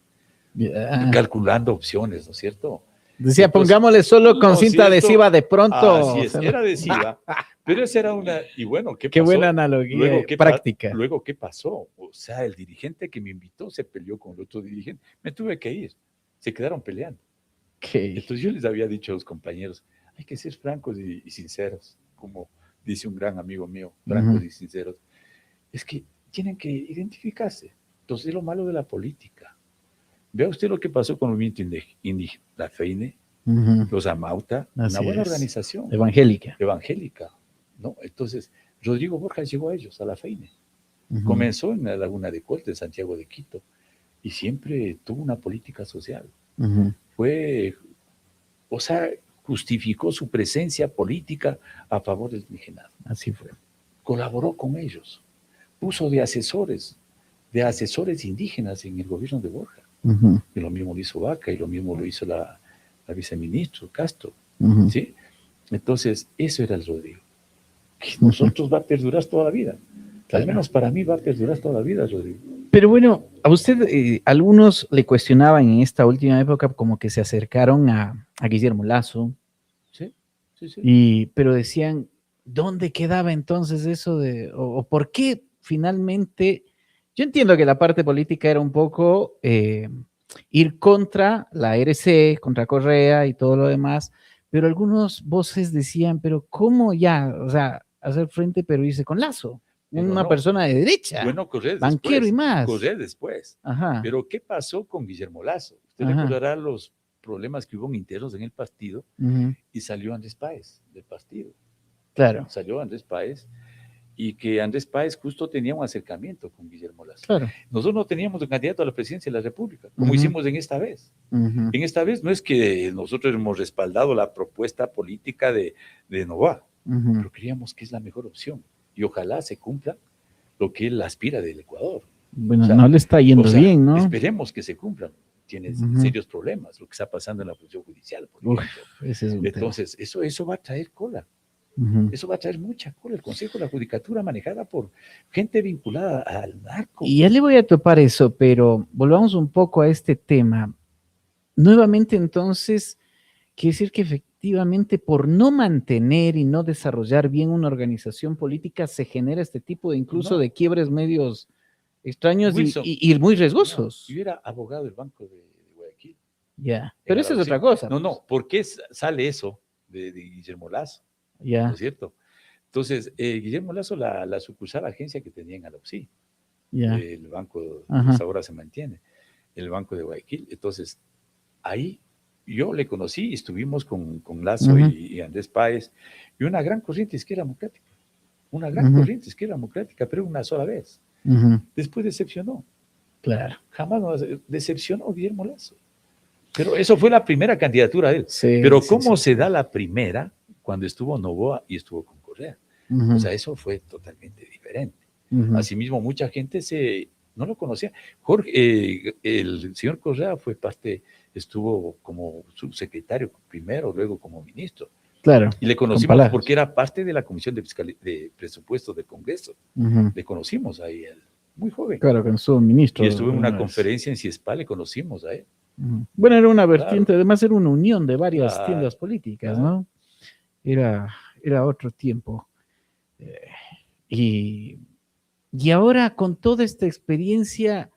Ya. calculando opciones, ¿no es cierto? Decía, Entonces, pongámosle solo con ¿no es cinta cierto? adhesiva de pronto. Así es, O sea, era adhesiva, pero esa era una, y bueno, ¿qué Qué pasó? buena analogía, Luego, práctica. Luego, ¿qué pasó? O sea, el dirigente que me invitó se peleó con el otro dirigente, me tuve que ir, se quedaron peleando. Entonces yo les había dicho a los compañeros, hay que ser francos y sinceros, como dice un gran amigo mío, francos y sinceros. Es que tienen que identificarse. Entonces es lo malo de la política. Vea usted lo que pasó con el movimiento indígena, la FEINE, los Amauta, Así una buena es. organización Evangélica. ¿no? Entonces Rodrigo Borja llegó a ellos, a la FEINE. Comenzó en la Laguna de Corte, en Santiago de Quito, y siempre tuvo una política social. O sea, justificó su presencia política a favor del indigenado. Así fue. Colaboró con ellos, puso de asesores indígenas en el gobierno de Borja. Y lo mismo lo hizo Vaca, y lo mismo lo hizo la viceministro Castro. ¿Sí? Entonces, eso era el Rodrigo. Que nosotros va a perdurar toda la vida. Al menos para mí va a perdurar toda la vida, Rodrigo. Pero bueno, a usted, algunos le cuestionaban en esta última época como que se acercaron a a Guillermo Lasso, Sí, sí, sí. pero decían, ¿dónde quedaba entonces eso de, o por qué finalmente? Yo entiendo que la parte política era un poco ir contra la RC, contra Correa y todo lo demás, pero algunos voces decían, pero ¿cómo ya? O sea, hacer frente, pero irse con Lazo, Pero una no, persona de derecha, bueno, Correa banquero y después, más. Correa después. Ajá, Pero ¿qué pasó con Guillermo Lasso? Usted ajá, recordará los problemas que hubo internos en el partido ujú, y salió Andrés Páez del partido. claro, Salió Andrés Páez y que Andrés Páez justo tenía un acercamiento con Guillermo Lasso. claro. Nosotros no teníamos un candidato a la presidencia de la República, como Ujú, hicimos en esta vez. ujú, En esta vez no es que nosotros hemos respaldado la propuesta política de Novoa, ujú. pero creíamos que es la mejor opción y ojalá se cumpla lo que él aspira del Ecuador. Bueno, O sea, no le está yendo bien, ¿no? esperemos que se cumplan. Tiene Ujú. serios problemas, lo que está pasando en la función judicial, por Uf, ejemplo. ese es un tema. Entonces, eso va a traer cola. Ujú. Eso va a traer mucha cola. El Consejo de la Judicatura manejada por gente vinculada al narco. Y ya le voy a topar eso, pero volvamos un poco a este tema. Nuevamente, entonces, quiere decir que efectivamente por no mantener y no desarrollar bien una organización política se genera este tipo de incluso No. de quiebres medios extraños Wilson, y muy no, riesgosos. yo era abogado del Banco de Guayaquil. Ya, en pero eso es Arauco. otra cosa. No, pues. no, ¿por qué sale eso de Guillermo Lazo? ¿No Ya, es cierto? Entonces, Guillermo Lazo, la sucursal agencia que tenía en Alauxí, ya. el banco, Ajá. pues ahora se mantiene, el Banco de Guayaquil. Entonces, ahí yo le conocí, estuvimos con Lazo Ujú. y Andrés Páez, y una gran corriente izquierda democrática, una gran Ujú. corriente izquierda democrática, pero una sola vez. Ujú. Después decepcionó, Claro. jamás nos decepcionó Guillermo Lazo. Pero eso fue la primera candidatura de él. Sí, Pero sí, ¿cómo sí. se da la primera cuando estuvo Novoa y estuvo con Correa? Ujú. O sea, eso fue totalmente diferente. Ujú. Asimismo, mucha gente no lo conocía. Jorge, el señor Correa fue estuvo como subsecretario primero, luego como ministro. Claro. Y le con conocimos palabras. porque era parte de la Comisión de Presupuestos del Congreso. Ujú. Le conocimos a él, muy joven. Claro, que no soy un ministro. Y estuvo en una una vez. conferencia en CIESPA, le conocimos a él. Ujú. Bueno, era una vertiente, Claro. además era una unión de varias Claro, tiendas políticas, claro. ¿no? Era otro tiempo. Y ahora con toda esta experiencia,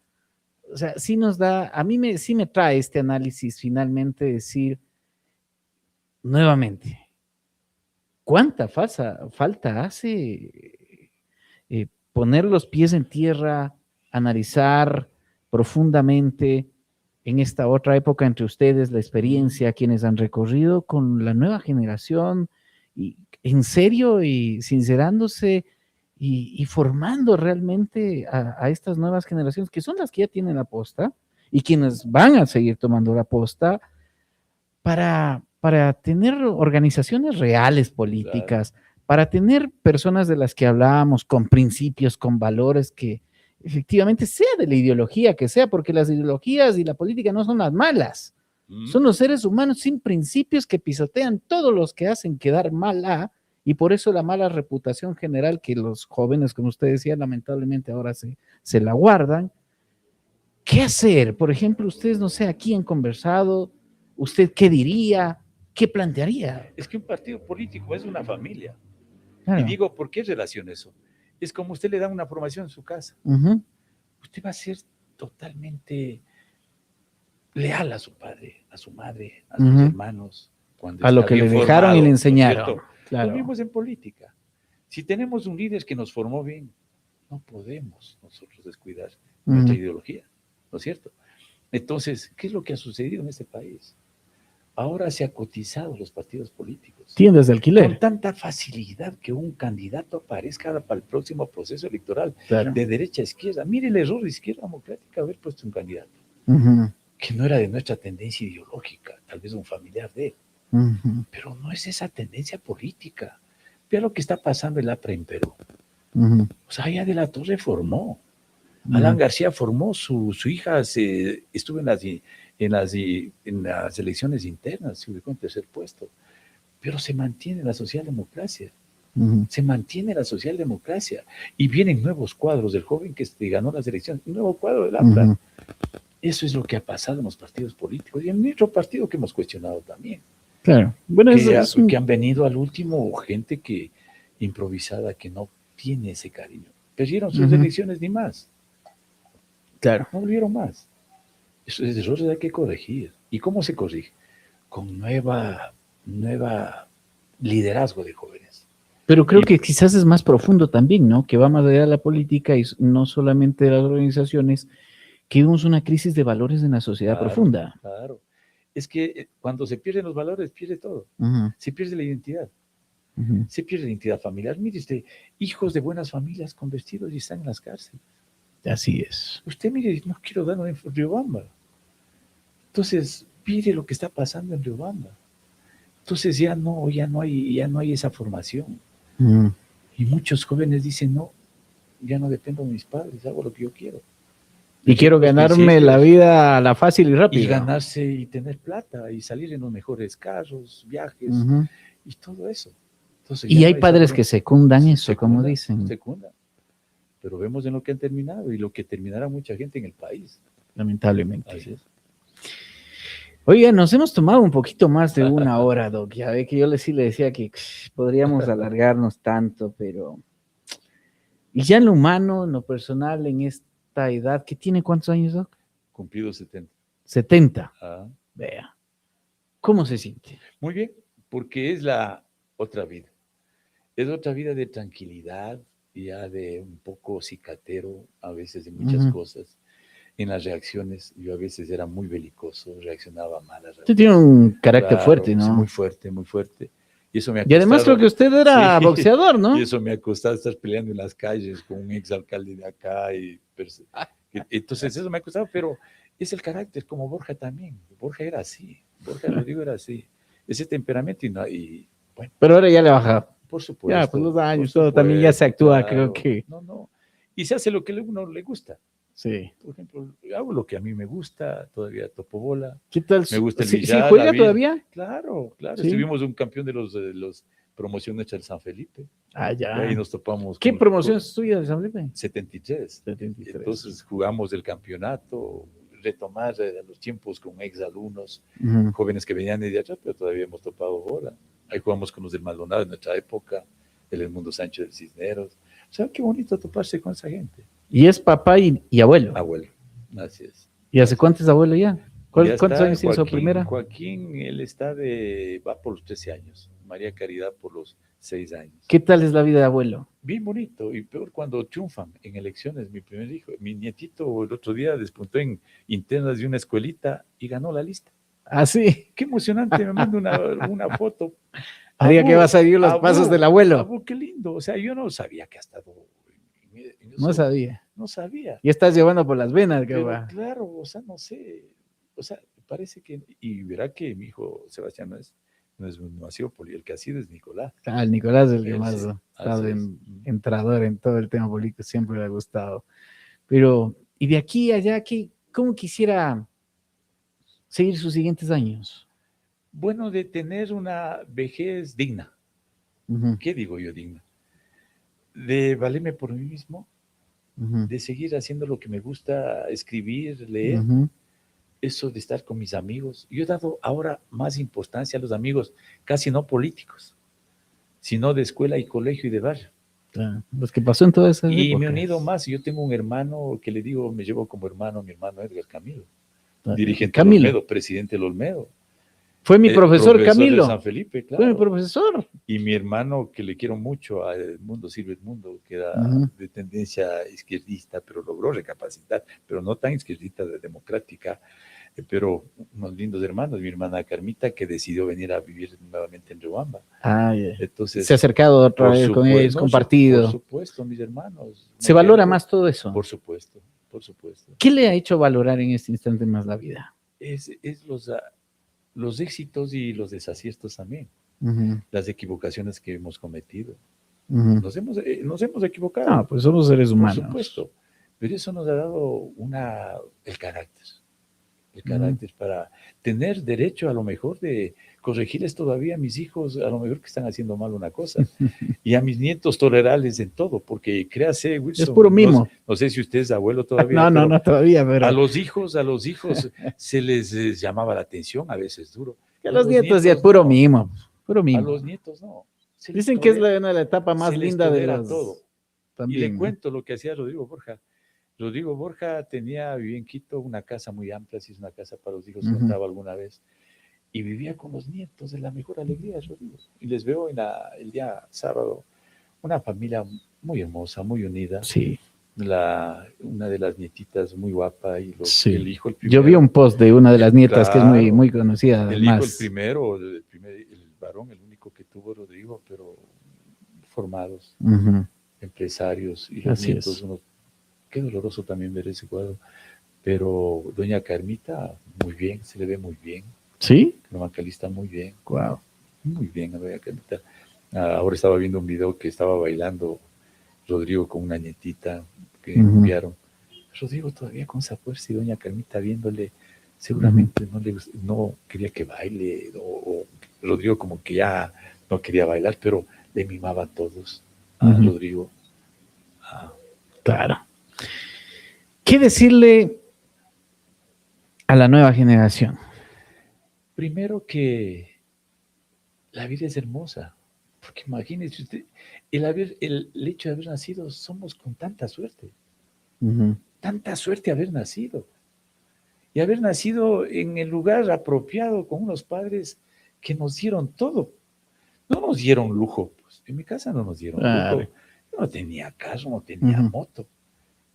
o sea, sí nos da, sí me trae este análisis finalmente decir, nuevamente, ¿cuánta falta hace poner los pies en tierra, analizar profundamente en esta otra época entre ustedes, la experiencia, quienes han recorrido con la nueva generación, y en serio y sincerándose y formando realmente a estas nuevas generaciones, que son las que ya tienen la posta y quienes van a seguir tomando la posta para tener organizaciones reales políticas, para tener personas de las que hablábamos con principios, con valores que efectivamente sea de la ideología que sea, porque las ideologías y la política no son las malas, son los seres humanos sin principios que pisotean todos los que hacen quedar mal a, y por eso la mala reputación general que los jóvenes, como usted decía, lamentablemente ahora se la guardan. ¿Qué hacer? Por ejemplo, ustedes, no sé, aquí han conversado, ¿usted qué diría? ¿Qué plantearía? Es que un partido político es una familia. Claro. Y digo, ¿por qué relaciono eso? Es como usted le da una formación en su casa. Ujú. Usted va a ser totalmente leal a su padre, a su madre, a sus Ujú. hermanos. Cuando A lo está que bien le dejaron formado, y le ¿no es enseñaron. cierto? Claro. Lo mismo es en política. Si tenemos un líder que nos formó bien, no podemos nosotros descuidar nuestra ideología, ¿no es cierto? Entonces, ¿qué es lo que ha sucedido en este país? Ahora se han cotizado los partidos políticos. Tiendas de alquiler. Con tanta facilidad que un candidato aparezca para el próximo proceso electoral, Claro. de derecha a izquierda. Mire el error de Izquierda Democrática haber puesto un candidato Ujú. que no era de nuestra tendencia ideológica, tal vez un familiar de él, Ujú. pero no es esa tendencia política. Vea lo que está pasando en la APRA en Perú. Ujú. O sea, ya de la Torre formó. Ujú. Alan García formó, su hija estuvo en las elecciones internas, se ubicó en tercer puesto, pero se mantiene la socialdemocracia. Ujú. Se mantiene la socialdemocracia y vienen nuevos cuadros del joven que ganó las elecciones, un nuevo cuadro del APRA. Ujú. Eso es lo que ha pasado en los partidos políticos y en nuestro partido que hemos cuestionado también. Claro. Bueno, Que han venido al último gente que improvisada, que no tiene ese cariño. Perdieron sus elecciones ni más. Claro. No volvieron más. Esos errores hay que corregir. ¿Y cómo se corrige? Con nueva liderazgo de jóvenes. Pero creo que quizás es más profundo también, ¿no? Que va más allá de la política y no solamente de las organizaciones, que vemos una crisis de valores en la sociedad profunda. Claro. Es que cuando se pierden los valores, pierde todo. Se pierde la identidad. Se pierde la identidad familiar. Mire usted, hijos de buenas familias convertidos y están en las cárceles. Así es. Usted mire, no quiero dar en Riobamba. Entonces, mire lo que está pasando en Riobamba. Entonces ya no hay esa formación. Y muchos jóvenes dicen, no, ya no dependo de mis padres, hago lo que yo quiero. Y quiero ganarme la vida a la fácil y rápida. Y ganarse y tener plata y salir en los mejores carros, viajes y todo eso. Entonces, y hay padres que secundan eso, como dicen. Secundan. Pero vemos en lo que han terminado y lo que terminará mucha gente en el país. Lamentablemente. Así es. Oiga, nos hemos tomado un poquito más de una hora, Doc. Ya ve que yo sí le decía que podríamos alargarnos tanto, pero... Y ya en lo humano, en lo personal, en esta edad, ¿que tiene cuántos años, Doc? Cumplido 70. 70. Vea. ¿Cómo se siente? Muy bien, porque es la otra vida. Es otra vida de tranquilidad, ya de un poco cicatero, a veces de muchas cosas. En las reacciones, yo a veces era muy belicoso, reaccionaba mal. Usted tiene un carácter fuerte, ¿no? Muy fuerte, muy fuerte. Y eso me ha costado, y además creo que usted era boxeador, ¿no? Y eso me ha costado estar peleando en las calles con un exalcalde de acá. Entonces eso me ha costado, pero es el carácter, como Borja también. Borja era así, Borja Rodrigo era así. Ese temperamento y bueno. Pero ahora ya le baja. Por supuesto. Ya, pues los años, todo también ya se actúa, creo que... No. Y se hace lo que a uno le gusta. Sí. Por ejemplo, hago lo que a mí me gusta, todavía topo bola. ¿Qué tal? Me gusta el billar. ¿Sí juega todavía? Claro. ¿Sí? Estuvimos un campeón de los promociones del San Felipe. Ah, ya. Y ahí nos topamos. ¿Qué promoción es tuya de San Felipe? 73. Entonces jugamos el campeonato, retomar los tiempos con exalumnos, jóvenes que venían de atrás, pero todavía hemos topado bola. Ahí jugamos con los del Maldonado en nuestra época, el Edmundo Sánchez del Cisneros. O sea, qué bonito toparse con esa gente. Y es papá y abuelo. Abuelo, así es. ¿Y hace cuánto es abuelo ya? ¿Cuántos años tiene su primera? Joaquín, él va por los 13 años. María Caridad por los 6 años. ¿Qué tal es la vida de abuelo? Bien bonito, y peor cuando triunfan en elecciones. Mi primer hijo, mi nietito, el otro día despuntó en internas de una escuelita y ganó la lista. ¿Ah, sí? Qué emocionante, me manda una foto. Había que va a seguir los pasos del abuelo. Qué lindo, o sea, yo no sabía que ha estado... No sabía. No sabía. Y estás llevando por las venas, que va. Claro, o sea, no sé. O sea, parece que... Y verá que mi hijo Sebastián no ha sido el que ha sido es Nicolás. Ah, el Nicolás es el que más ha estado entrador en todo el tema político, siempre le ha gustado. Pero, y de aquí a allá, ¿cómo quisiera seguir sus siguientes años? Bueno, de tener una vejez digna. ¿Qué digo yo digna? De valerme por mí mismo, de seguir haciendo lo que me gusta, escribir, leer, eso de estar con mis amigos. Yo he dado ahora más importancia a los amigos, casi no políticos, sino de escuela y colegio y de barrio. Claro, los que pasó en todas esas Y épocas. me he unido más. Yo tengo un hermano que le digo, me llevo como hermano, mi hermano Edgar Camilo, dirigente del Olmedo, presidente del Olmedo. Fue mi profesor Camilo. De San Felipe, claro. Fue mi profesor. Y mi hermano, que le quiero mucho, a Edmundo Silva Edmundo, que era de tendencia izquierdista, pero logró recapacitar, pero no tan izquierdista, democrática, pero unos lindos hermanos. Mi hermana Carmita, que decidió venir a vivir nuevamente en Riobamba. Entonces, se ha acercado otra vez con ellos, compartido. Por supuesto, mis hermanos. ¿Se valora más todo eso? Por supuesto, por supuesto. ¿Qué le ha hecho valorar en este instante más la vida? Es los éxitos y los desaciertos también, las equivocaciones que hemos cometido. Nos hemos equivocado. No, pues somos seres humanos. Por supuesto, pero eso nos ha dado el carácter. el carácter, para tener derecho a lo mejor de corregirles todavía a mis hijos, a lo mejor que están haciendo mal una cosa, y a mis nietos tolerarles en todo, porque créase, Wilson, Es puro mimo. no sé si usted es abuelo todavía, No, no, pero no todavía, pero a los hijos se les llamaba la atención, a veces duro. a los nietos ya es puro no, mimo, puro a mimo. los nietos no. Se les Dicen que es tolera, una de la etapa más se les linda de tolera los... todo. También, Y le ¿no? cuento lo que hacía Rodrigo Borja. Rodrigo Borja vivía en Quito, una casa muy amplia, si es una casa para los hijos, Ujú. contaba alguna vez, y vivía con los nietos de la mejor alegría, Rodrigo. Y les veo el día sábado, una familia muy hermosa, muy unida. Sí, Una de las nietitas muy guapa y sí. el hijo, el Yo primero. vi un post de una de las nietas que es muy, Claro, muy conocida, el hijo, además. el varón, el único que tuvo Rodrigo, pero formados, Ujú. empresarios, y los Así nietos, es. qué doloroso también ver ese cuadro. Pero doña Carmita, muy bien, se le ve muy bien. ¿Sí? Norma Calista, muy bien. Wow. Muy bien, a doña Carmita. Ahora estaba viendo un video que estaba bailando Rodrigo con una nietita que enviaron. Rodrigo todavía con esa fuerza y doña Carmita viéndole, seguramente no quería que baile, o Rodrigo como que ya no quería bailar, pero le mimaba a todos, a Rodrigo. Claro. ¿Qué decirle a la nueva generación? Primero que la vida es hermosa, porque imagínese usted, el hecho de haber nacido, somos con tanta suerte. Tanta suerte haber nacido. Y haber nacido en el lugar apropiado, con unos padres que nos dieron todo. No nos dieron lujo. Pues, en mi casa no nos dieron lujo. Yo no tenía carro, no tenía moto.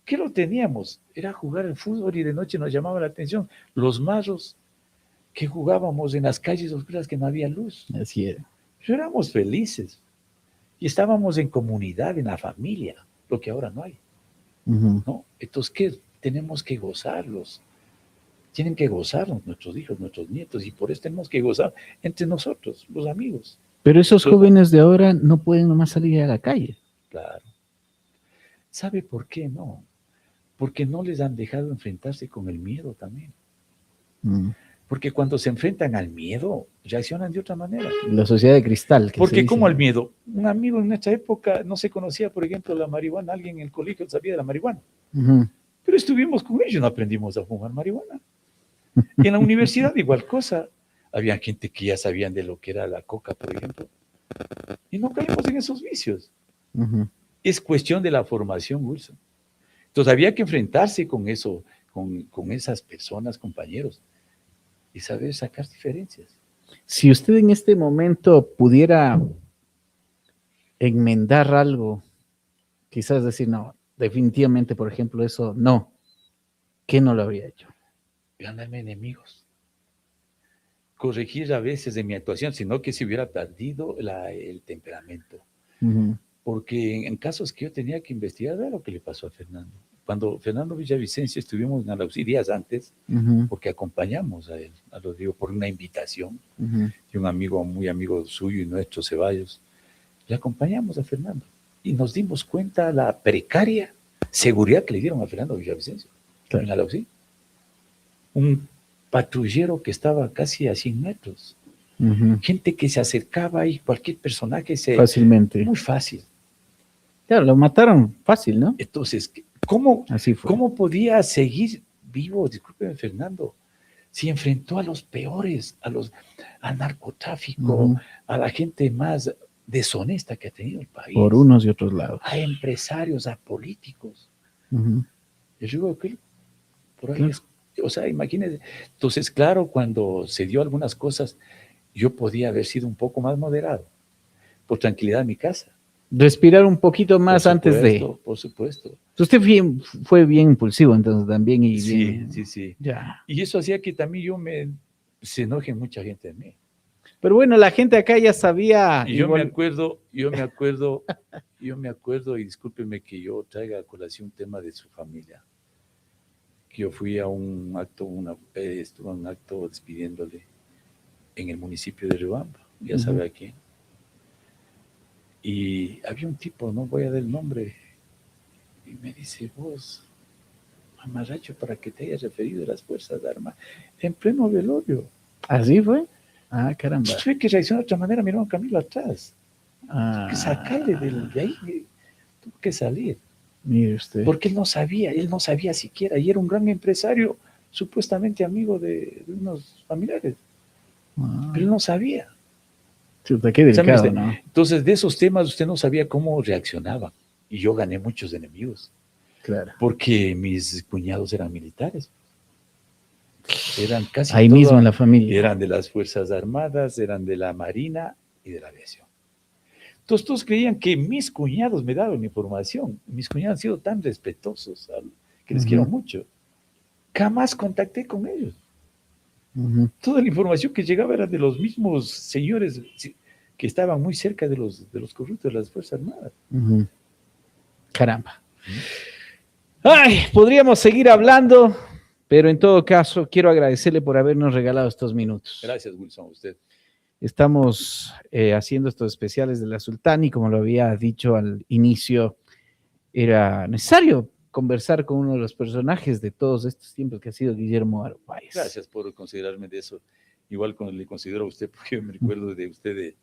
¿Qué lo teníamos? Era jugar al fútbol y de noche nos llamaba la atención los marros que jugábamos en las calles oscuras que no había luz. Así es. Pero éramos felices. Y estábamos en comunidad, en la familia, lo que ahora no hay. ¿No? Entonces, ¿qué? Tenemos que gozarlos. Tienen que gozarnos nuestros hijos, nuestros nietos, y por eso tenemos que gozar entre nosotros, los amigos. Pero esos jóvenes de ahora no pueden nomás salir a la calle. Claro. ¿Sabe por qué no? Porque no les han dejado enfrentarse con el miedo también. Porque cuando se enfrentan al miedo, reaccionan de otra manera. La sociedad de cristal. Porque ¿cómo al miedo? Un amigo en nuestra época no se conocía, por ejemplo, la marihuana. Alguien en el colegio sabía de la marihuana. Pero estuvimos con ellos, no aprendimos a fumar marihuana. Y en la universidad igual cosa. Había gente que ya sabían de lo que era la coca, por ejemplo. Y no caímos en esos vicios. Es cuestión de la formación, Wilson. Entonces había que enfrentarse con eso, con esas personas, compañeros, y saber sacar diferencias. Si usted en este momento pudiera enmendar algo, quizás decir, no, definitivamente, por ejemplo, eso no, ¿qué no lo habría hecho? Ganarme enemigos. Corregir a veces de mi actuación, sino que si hubiera perdido el temperamento. Porque en casos que yo tenía que investigar, era lo que le pasó a Fernando. Cuando Fernando Villavicencio estuvimos en Alausí días antes, porque acompañamos a él, a Rodrigo, por una invitación de un amigo, muy amigo suyo y nuestro, Ceballos. Le acompañamos a Fernando y nos dimos cuenta la precaria seguridad que le dieron a Fernando Villavicencio en Alausí. Un patrullero que estaba casi a 100 metros. Gente que se acercaba y cualquier personaje fácilmente. Muy fácil. Claro, lo mataron fácil, ¿no? Entonces, ¿cómo podía seguir vivo? Discúlpeme, Fernando. Si enfrentó a los peores, al narcotráfico, a la gente más deshonesta que ha tenido el país. Por unos y otros lados. A empresarios, a políticos. Yo digo que por ahí es, o sea, imagínense. Entonces, claro, cuando se dio algunas cosas, yo podía haber sido un poco más moderado, por tranquilidad en mi casa. Respirar un poquito más antes de... Por supuesto. Usted fue bien impulsivo entonces también. Y sí, bien, sí. Ya. Y eso hacía que también se enoje mucha gente de mí. Pero bueno, la gente acá ya sabía... Y yo me acuerdo, y discúlpeme que yo traiga a colación un tema de su familia. Que yo fui a un acto, estuve en un acto despidiéndole en el municipio de Riobamba, ya sabe a quién. Y había un tipo, no voy a dar el nombre, y me dice, vos, mamarracho para que te hayas referido a las Fuerzas Armadas en pleno velorio. ¿Así fue? Ah, caramba. Tuve que reaccionar de otra manera, mi hermano Camilo atrás. Ah, Tuve que sacarle de ahí, tuve que salir. Mire usted. Porque él no sabía siquiera, y era un gran empresario, supuestamente amigo de unos familiares, pero él no sabía. Chuta, qué delicado, ¿no? Entonces, de esos temas usted no sabía cómo reaccionaba, y yo gané muchos enemigos. Claro. Porque mis cuñados eran militares. Eran casi ahí mismo en la familia. Eran de las Fuerzas Armadas, eran de la Marina y de la Aviación. Entonces todos creían que mis cuñados me daban información. Mis cuñados han sido tan respetuosos, que les quiero mucho. Jamás contacté con ellos. Toda la información que llegaba era de los mismos señores que estaban muy cerca de los corruptos de las Fuerzas Armadas. Caramba. Ay, podríamos seguir hablando, pero en todo caso quiero agradecerle por habernos regalado estos minutos. Gracias, Wilson, a usted. Estamos haciendo estos especiales de la Sultana y como lo había dicho al inicio, era necesario conversar con uno de los personajes de todos estos tiempos que ha sido Guillermo Aro Páez. Gracias por considerarme de eso. Igual como le considero a usted, porque me recuerdo de usted de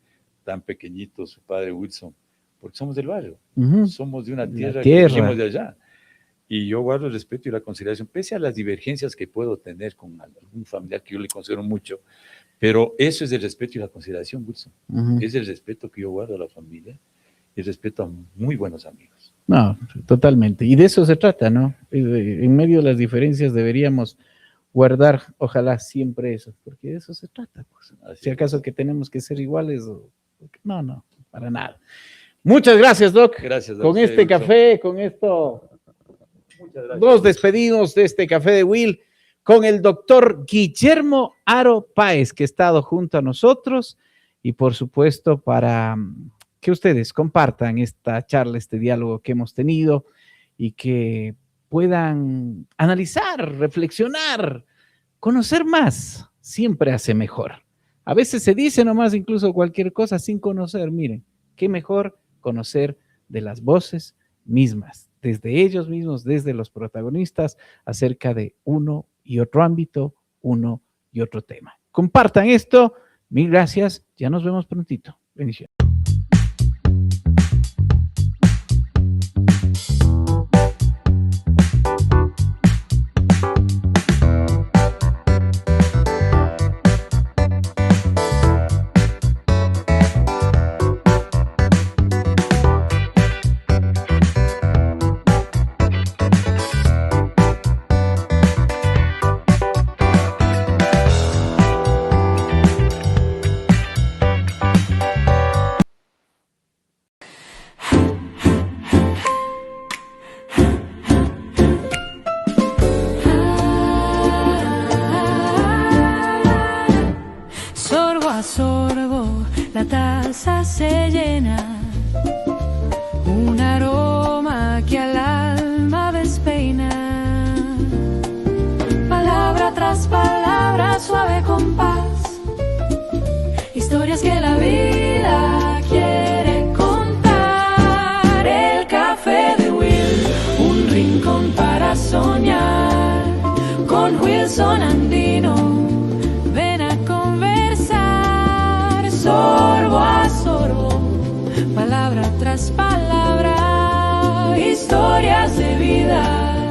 tan pequeñito, su padre Wilson, porque somos del barrio, somos de una tierra que venimos de allá. Y yo guardo el respeto y la consideración, pese a las divergencias que puedo tener con algún familiar que yo le considero mucho, pero eso es el respeto y la consideración, Wilson. Es el respeto que yo guardo a la familia y el respeto a muy buenos amigos. No, totalmente. Y de eso se trata, ¿no? En medio de las diferencias deberíamos guardar, ojalá, siempre eso, porque de eso se trata. Pues. Si acaso que tenemos que ser iguales, no, para nada. Muchas gracias, Doc. Gracias. Con usted, este café, con esto... Nos despedimos de este Café de Will con el doctor Guillermo Aro Páez, que ha estado junto a nosotros y por supuesto para que ustedes compartan esta charla, este diálogo que hemos tenido y que puedan analizar, reflexionar, conocer más, siempre hace mejor. A veces se dice nomás incluso cualquier cosa sin conocer. Miren, qué mejor conocer de las voces mismas, desde ellos mismos, desde los protagonistas, acerca de uno y otro ámbito, uno y otro tema. Compartan esto. Mil gracias. Ya nos vemos prontito. Bendiciones. Sorbo, la taza se llena, un aroma que al alma despeina. Palabra tras palabra, suave compás, historias que la vida quiere contar. El café de Will, un rincón para soñar, con Wilson Andino. Sorbo a sorbo, palabra tras palabra, historias de vida.